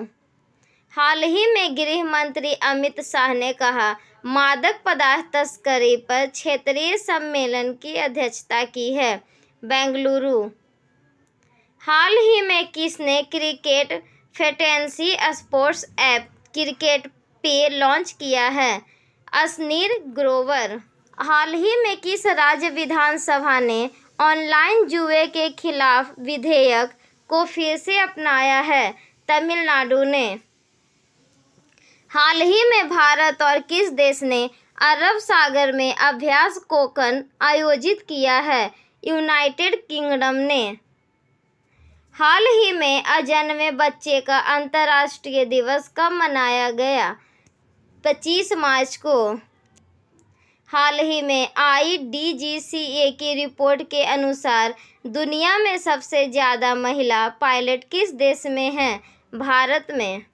हाल ही में गृह मंत्री अमित शाह ने कहा मादक पदार्थ तस्करी पर क्षेत्रीय सम्मेलन की अध्यक्षता की है? बेंगलुरु। हाल ही में किसने cricket fantasy sports app cricket पे लॉन्च किया है? अश्नीर ग्रोवर। हाल ही में किस राज्य विधानसभा ने ऑनलाइन जुए के खिलाफ विधेयक को फिर से अपनाया है? तमिलनाडु ने। हाल ही में भारत और किस देश ने अरब सागर में अभ्यास कोकन आयोजित किया है? यूनाइटेड किंगडम ने। हाल ही में अजन्मे बच्चे का अंतर्राष्ट्रीय दिवस कब मनाया गया? 25 मार्च को। हाल ही में IDGCA की रिपोर्ट के अनुसार दुनिया में सबसे ज़्यादा महिला पायलट किस देश में हैं? भारत में।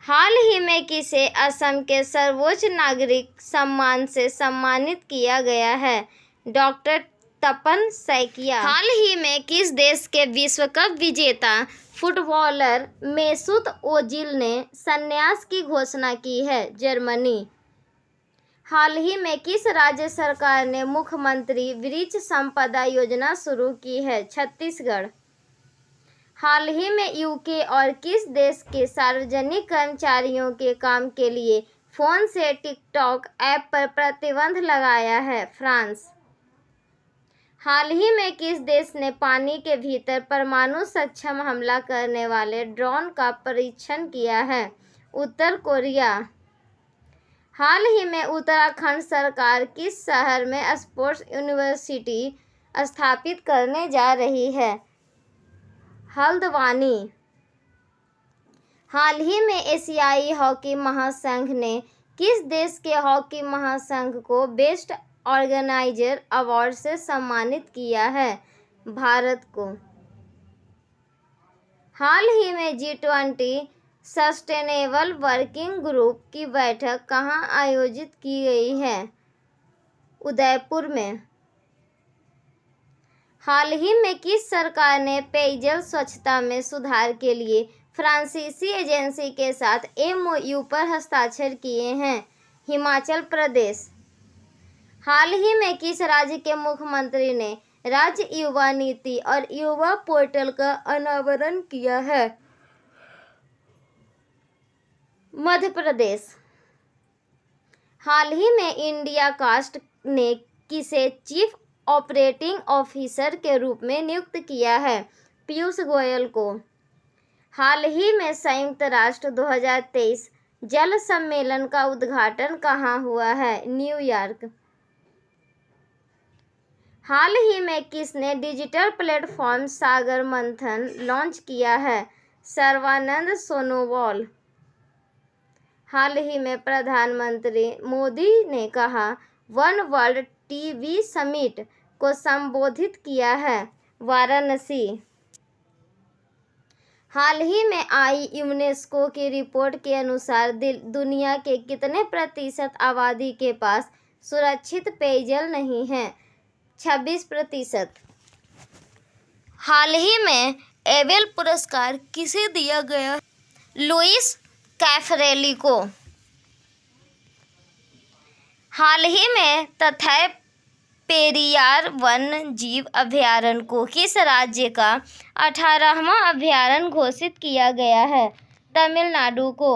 हाल ही में किसे असम के सर्वोच्च नागरिक सम्मान से सम्मानित किया गया है? डॉक्टर तपन सैकिया। हाल ही में किस देश के विश्व कप विजेता फुटबॉलर मेसूत ओजिल ने संन्यास की घोषणा की है? जर्मनी। हाल ही में किस राज्य सरकार ने मुख्यमंत्री वृक्ष संपदा योजना शुरू की है? छत्तीसगढ़। हाल ही में UK और किस देश के सार्वजनिक कर्मचारियों के काम के लिए फ़ोन से टिकटॉक ऐप पर प्रतिबंध लगाया है? फ्रांस। हाल ही में किस देश ने पानी के भीतर परमाणु सक्षम हमला करने वाले ड्रोन का परीक्षण किया है? उत्तर कोरिया। हाल ही में उत्तराखंड सरकार किस शहर में स्पोर्ट्स यूनिवर्सिटी स्थापित करने जा रही है? हल्द्वानी। हाल ही में एशियाई हॉकी महासंघ ने किस देश के हॉकी महासंघ को बेस्ट ऑर्गेनाइजर अवार्ड से सम्मानित किया है? भारत को। हाल ही में G20 सस्टेनेबल वर्किंग ग्रुप की बैठक कहाँ आयोजित की गई है? उदयपुर में। हाल ही में किस सरकार ने पेयजल स्वच्छता में सुधार के लिए फ्रांसीसी एजेंसी के साथ MOU पर हस्ताक्षर किए हैं? हिमाचल प्रदेश। हाल ही में किस राज्य के मुख्यमंत्री ने राज्य युवा नीति और युवा पोर्टल का अनावरण किया है? मध्य प्रदेश। हाल ही में इंडिया कास्ट ने किसे चीफ ऑपरेटिंग ऑफिसर के रूप में नियुक्त किया है? पीयूष गोयल को। हाल ही में संयुक्त राष्ट्र 2023 जल सम्मेलन का उद्घाटन कहाँ हुआ है? न्यूयॉर्क। हाल ही में किसने डिजिटल प्लेटफॉर्म सागर मंथन लॉन्च किया है? सर्बानंद सोनोवाल। हाल ही में प्रधानमंत्री मोदी ने कहा वन वर्ल्ड टीबी समिट को संबोधित किया है? वाराणसी। हाल ही में आई यूनेस्को की रिपोर्ट के अनुसार दुनिया के कितने प्रतिशत आबादी के पास सुरक्षित पेयजल नहीं है? 26%। हाल ही में एबेल पुरस्कार किसे दिया गया? लुइस कैफरेली को। हाल ही में तथाय पेरियार वन्य जीव अभयारण्य को किस राज्य का 18वां अभयारण्य घोषित किया गया है? तमिलनाडु को।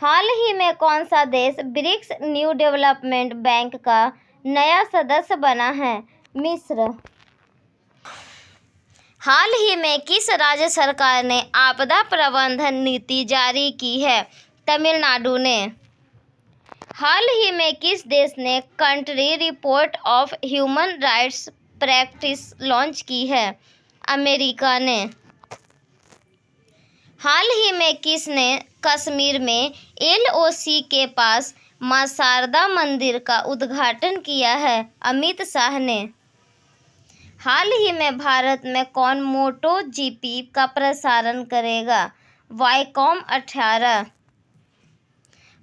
हाल ही में कौन सा देश ब्रिक्स न्यू डेवलपमेंट बैंक का नया सदस्य बना है? मिस्र। हाल ही में किस राज्य सरकार ने आपदा प्रबंधन नीति जारी की है? तमिलनाडु ने। हाल ही में किस देश ने country report of human rights practice launch की है? अमेरिका ने। हाल ही में किसने कश्मीर में LOC के पास मां शारदा मंदिर का उद्घाटन किया है? अमित शाह ने। हाल ही में भारत में कौन MotoGP का प्रसारण करेगा? वाईकॉम 18।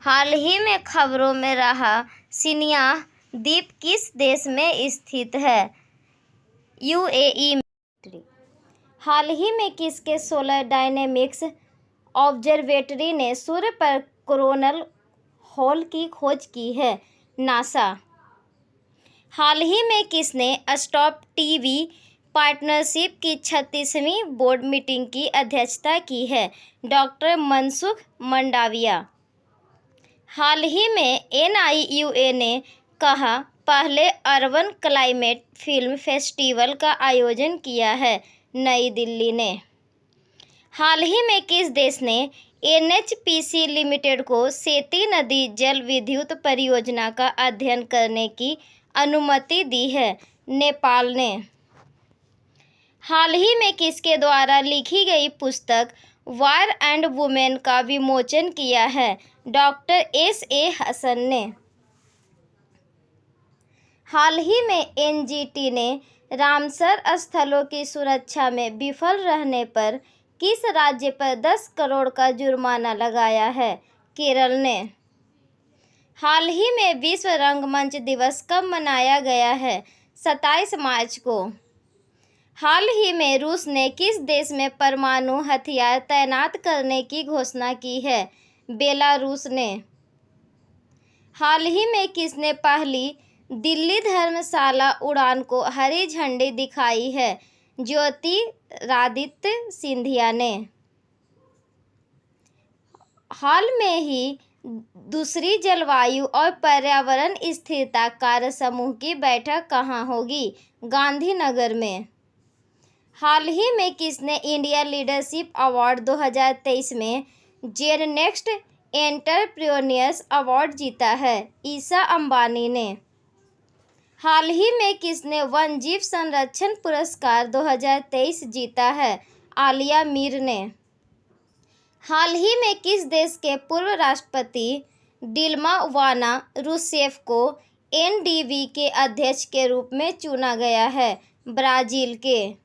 हाल ही में खबरों में रहा सिनिया द्वीप किस देश में स्थित है? यूएई में। हाल ही में किसके सोलर डायनेमिक्स ऑब्जर्वेटरी ने सूर्य पर कोरोनल होल की खोज की है? नासा। हाल ही में किसने स्टॉप टीबी पार्टनरशिप की 36वीं बोर्ड मीटिंग की अध्यक्षता की है? डॉक्टर मनसुख मंडाविया। हाल ही में एनआईयूए ने कहा पहले अर्बन क्लाइमेट फिल्म फेस्टिवल का आयोजन किया है? नई दिल्ली ने। हाल ही में किस देश ने एनएचपीसी लिमिटेड को सेती नदी जल विद्युत परियोजना का अध्ययन करने की अनुमति दी है? नेपाल ने। हाल ही में किसके द्वारा लिखी गई पुस्तक वार एंड वुमेन का विमोचन किया है? डॉक्टर एस.ए. हसन ने। हाल ही में एनजीटी ने रामसर स्थलों की सुरक्षा में विफल रहने पर किस राज्य पर 10 करोड़ का जुर्माना लगाया है? केरल ने। हाल ही में विश्व रंगमंच दिवस कब मनाया गया है? 27 मार्च को। हाल ही में रूस ने किस देश में परमाणु हथियार तैनात करने की घोषणा की है? बेलारूस ने। हाल ही में किसने पहली दिल्ली धर्मशाला उड़ान को हरी झंडी दिखाई है? ज्योतिरादित्य सिंधिया ने। हाल में ही दूसरी जलवायु और पर्यावरण स्थिरता कार्य समूह की बैठक कहाँ होगी? गांधीनगर में। हाल ही में किसने इंडिया लीडरशिप अवार्ड 2023 में जेन नेक्स्ट एंटरप्रेन्योर्स अवार्ड जीता है? ईशा अंबानी ने। हाल ही में किसने वन्यजीव संरक्षण पुरस्कार 2023 जीता है? आलिया मीर ने। हाल ही में किस देश के पूर्व राष्ट्रपति डिल्मा वाना रूसेफ को एनडीबी के अध्यक्ष के रूप में चुना गया है? ब्राजील के।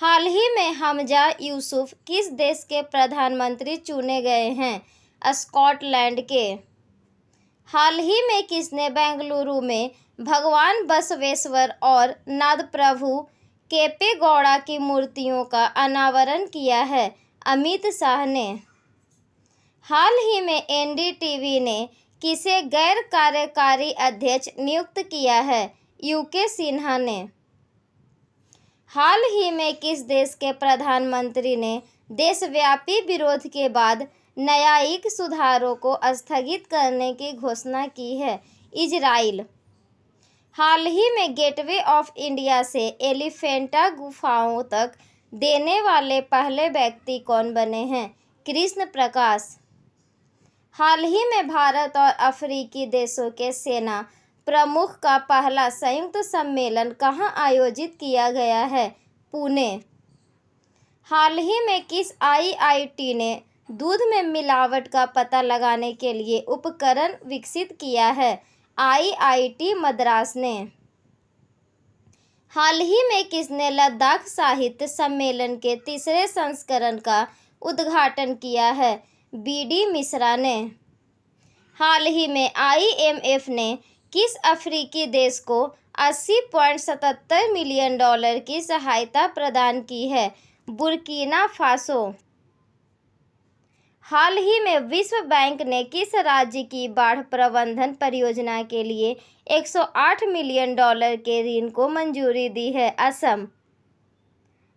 हाल ही में हमजा यूसुफ किस देश के प्रधानमंत्री चुने गए हैं? स्कॉटलैंड के। हाल ही में किसने बेंगलुरु में भगवान बसवेश्वर और नादप्रभु केम्पेगौड़ा की मूर्तियों का अनावरण किया है? अमित शाह ने। हाल ही में एनडीटीवी ने किसे गैर कार्यकारी अध्यक्ष नियुक्त किया है? यूके सिन्हा ने। हाल ही में किस देश के प्रधानमंत्री ने देशव्यापी विरोध के बाद न्यायिक सुधारों को स्थगित करने की घोषणा की है? इजराइल। हाल ही में गेटवे ऑफ इंडिया से एलिफेंटा गुफाओं तक देने वाले पहले व्यक्ति कौन बने हैं? कृष्ण प्रकाश। हाल ही में भारत और अफ्रीकी देशों के सेना प्रमुख का पहला संयुक्त सम्मेलन कहाँ आयोजित किया गया है? पुणे। हाल ही में किस आईआईटी ने दूध में मिलावट का पता लगाने के लिए उपकरण विकसित किया है? आईआईटी मद्रास ने। हाल ही में किसने लद्दाख साहित्य सम्मेलन के तीसरे संस्करण का उद्घाटन किया है? बीडी मिश्रा ने। हाल ही में आईएमएफ ने किस अफ्रीकी देश को $80.77 मिलियन की सहायता प्रदान की है? Burkina Faso. हाल ही में विश्व बैंक ने किस राज्य की बाढ़ प्रबंधन परियोजना के लिए $108 मिलियन के ऋण को मंजूरी दी है? असम।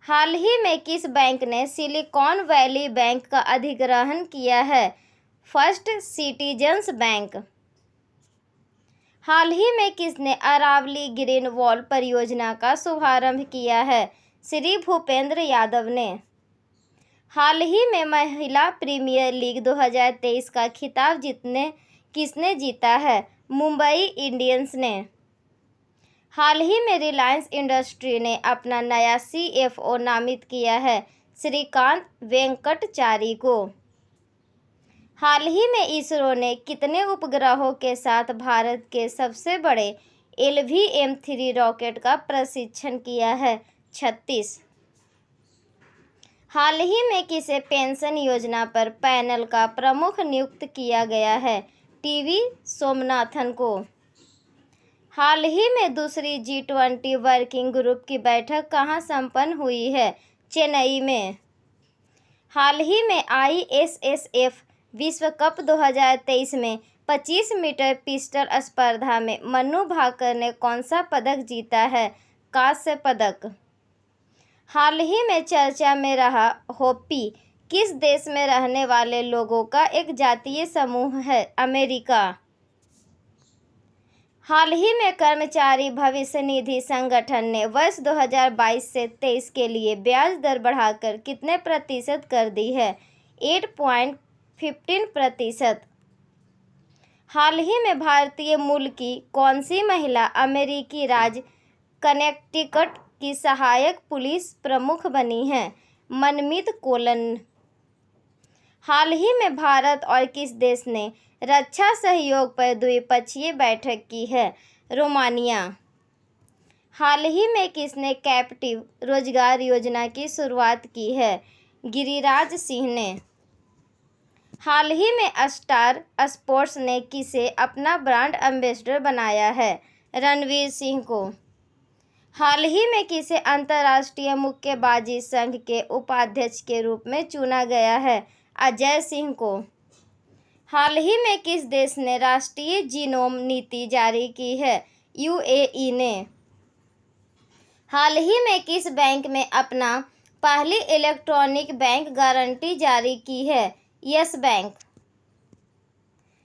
हाल ही में किस बैंक ने सिलिकॉन वैली बैंक का अधिग्रहण किया है? First Citizens Bank. हाल ही में किसने अरावली ग्रीन वॉल परियोजना का शुभारंभ किया है? श्री भूपेंद्र यादव ने। हाल ही में महिला प्रीमियर लीग 2023 का खिताब किसने जीता है? मुंबई इंडियंस ने। हाल ही में रिलायंस इंडस्ट्री ने अपना नया सीएफओ नामित किया है श्रीकांत वेंकटचारी को। हाल ही में इसरो ने कितने उपग्रहों के साथ भारत के सबसे बड़े LVM-3 रॉकेट का प्रशिक्षण किया है? 36। हाल ही में किसे पेंशन योजना पर पैनल का प्रमुख नियुक्त किया गया है? टीवी सोमनाथन को। हाल ही में दूसरी G20 वर्किंग ग्रुप की बैठक कहाँ संपन्न हुई है? चेन्नई में। हाल ही में ISSF विश्व कप 2023 में 25 मीटर पिस्टल स्पर्धा में मनु भाकर ने कौन सा पदक जीता है? कांस्य पदक। हाल ही में चर्चा में रहा होपी किस देश में रहने वाले लोगों का एक जातीय समूह है? अमेरिका। हाल ही में कर्मचारी भविष्य निधि संगठन ने वर्ष 2022 से 23 के लिए ब्याज दर बढ़ाकर कितने प्रतिशत कर दी है? 8.15%। हाल ही में भारतीय मूल की कौन सी महिला अमेरिकी राज्य कनेक्टिकट की सहायक पुलिस प्रमुख बनी है? मनमीत कोलन। हाल ही में भारत और किस देश ने रक्षा सहयोग पर द्विपक्षीय बैठक की है? रोमानिया। हाल ही में किसने कैप्टिव रोजगार योजना की शुरुआत की है? गिरिराज सिंह ने। हाल ही में स्टार स्पोर्ट्स ने किसे अपना ब्रांड एम्बेसडर बनाया है? रणवीर सिंह को। हाल ही में किसे अंतर्राष्ट्रीय मुक्केबाजी संघ के उपाध्यक्ष के रूप में चुना गया है? अजय सिंह को। हाल ही में किस देश ने राष्ट्रीय जीनोम नीति जारी की है? UAE ने। हाल ही में किस बैंक में अपना पहली इलेक्ट्रॉनिक बैंक गारंटी जारी की है? Yes bank.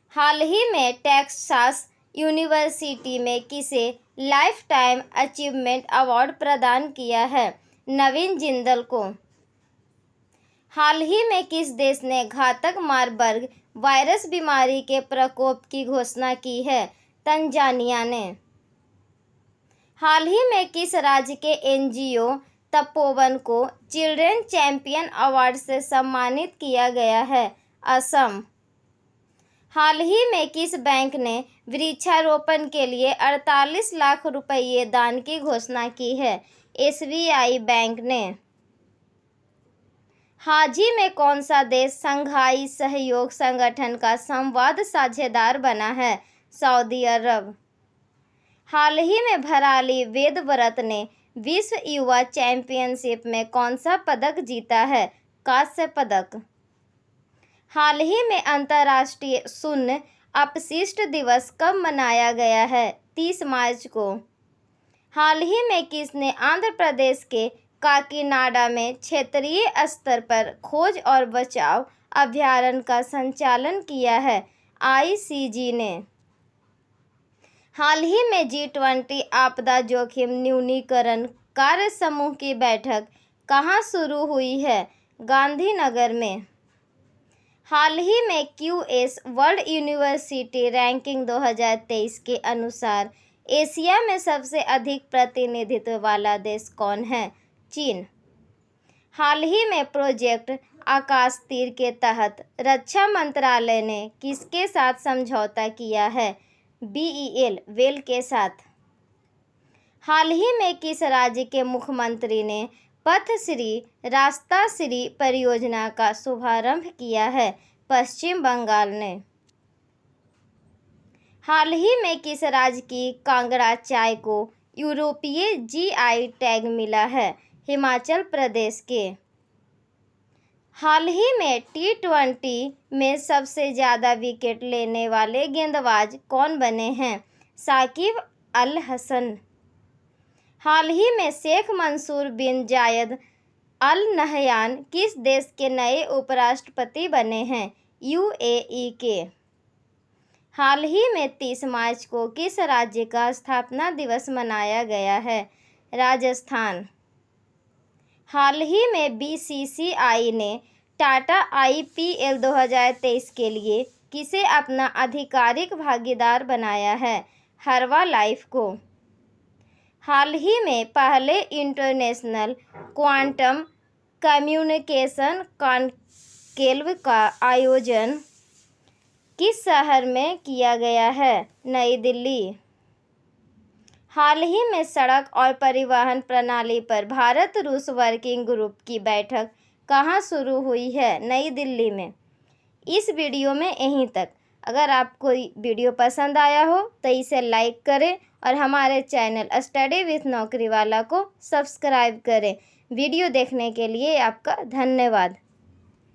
हाल ही में टेक्सास यूनिवर्सिटी में किसे लाइफ टाइम अचीवमेंट अवार्ड प्रदान किया है? नवीन जिंदल को। हाल ही में किस देश ने घातक मारबर्ग वायरस बीमारी के प्रकोप की घोषणा की है? तंजानिया ने। हाल ही में किस राज्य के NGO तपोवन को चिल्ड्रेन चैंपियन अवार्ड से सम्मानित किया गया है? असम। हाल ही में किस बैंक ने वृक्षारोपण के लिए 48 लाख रुपये दान की घोषणा की है? SBI बैंक ने। हाल ही में कौन सा देश शंघाई सहयोग संगठन का संवाद साझेदार बना है? सऊदी अरब। हाल ही में भराली वेदव्रत ने विश्व युवा चैंपियनशिप में कौन सा पदक जीता है? कांस्य पदक। हाल ही में अंतर्राष्ट्रीय शून्य अपशिष्ट दिवस कब मनाया गया है? 30 मार्च को। हाल ही में किसने आंध्र प्रदेश के काकीनाडा में क्षेत्रीय स्तर पर खोज और बचाव अभियान का संचालन किया है? ICG ने। हाल ही में G20 आपदा जोखिम न्यूनीकरण कार्य समूह की बैठक कहाँ शुरू हुई है? गांधीनगर में। हाल ही में QS वर्ल्ड यूनिवर्सिटी रैंकिंग 2023 के अनुसार एशिया में सबसे अधिक प्रतिनिधित्व वाला देश कौन है? चीन। हाल ही में प्रोजेक्ट आकाश तीर के तहत रक्षा मंत्रालय ने किसके साथ समझौता किया है? BEL वेल के साथ। हाल ही में किस राज्य के मुख्यमंत्री ने पथश्री रास्ताश्री परियोजना का शुभारंभ किया है? पश्चिम बंगाल ने। हाल ही में किस राज्य की कांगड़ा चाय को यूरोपीय GI टैग मिला है? हिमाचल प्रदेश के। हाल ही में T20 में सबसे ज़्यादा विकेट लेने वाले गेंदबाज कौन बने हैं? साकिब अल हसन। हाल ही में शेख मंसूर बिन जायद अल नहयान किस देश के नए उपराष्ट्रपति बने हैं? UAE के। हाल ही में 30 मार्च को किस राज्य का स्थापना दिवस मनाया गया है? राजस्थान। हाल ही में BCCI ने टाटा IPL 2023 के लिए किसे अपना आधिकारिक भागीदार बनाया है? हर्बा-लाइफ को। हाल ही में पहले इंटरनेशनल क्वांटम कम्युनिकेशन कॉन्क्लेव का आयोजन किस शहर में किया गया है? नई दिल्ली। हाल ही में सड़क और परिवहन प्रणाली पर भारत रूस वर्किंग ग्रुप की बैठक कहाँ शुरू हुई है? नई दिल्ली में। इस वीडियो में यहीं तक। अगर आपको वीडियो पसंद आया हो तो इसे लाइक करें और हमारे चैनल स्टडी विथ नौकरी वाला को सब्सक्राइब करें। वीडियो देखने के लिए आपका धन्यवाद।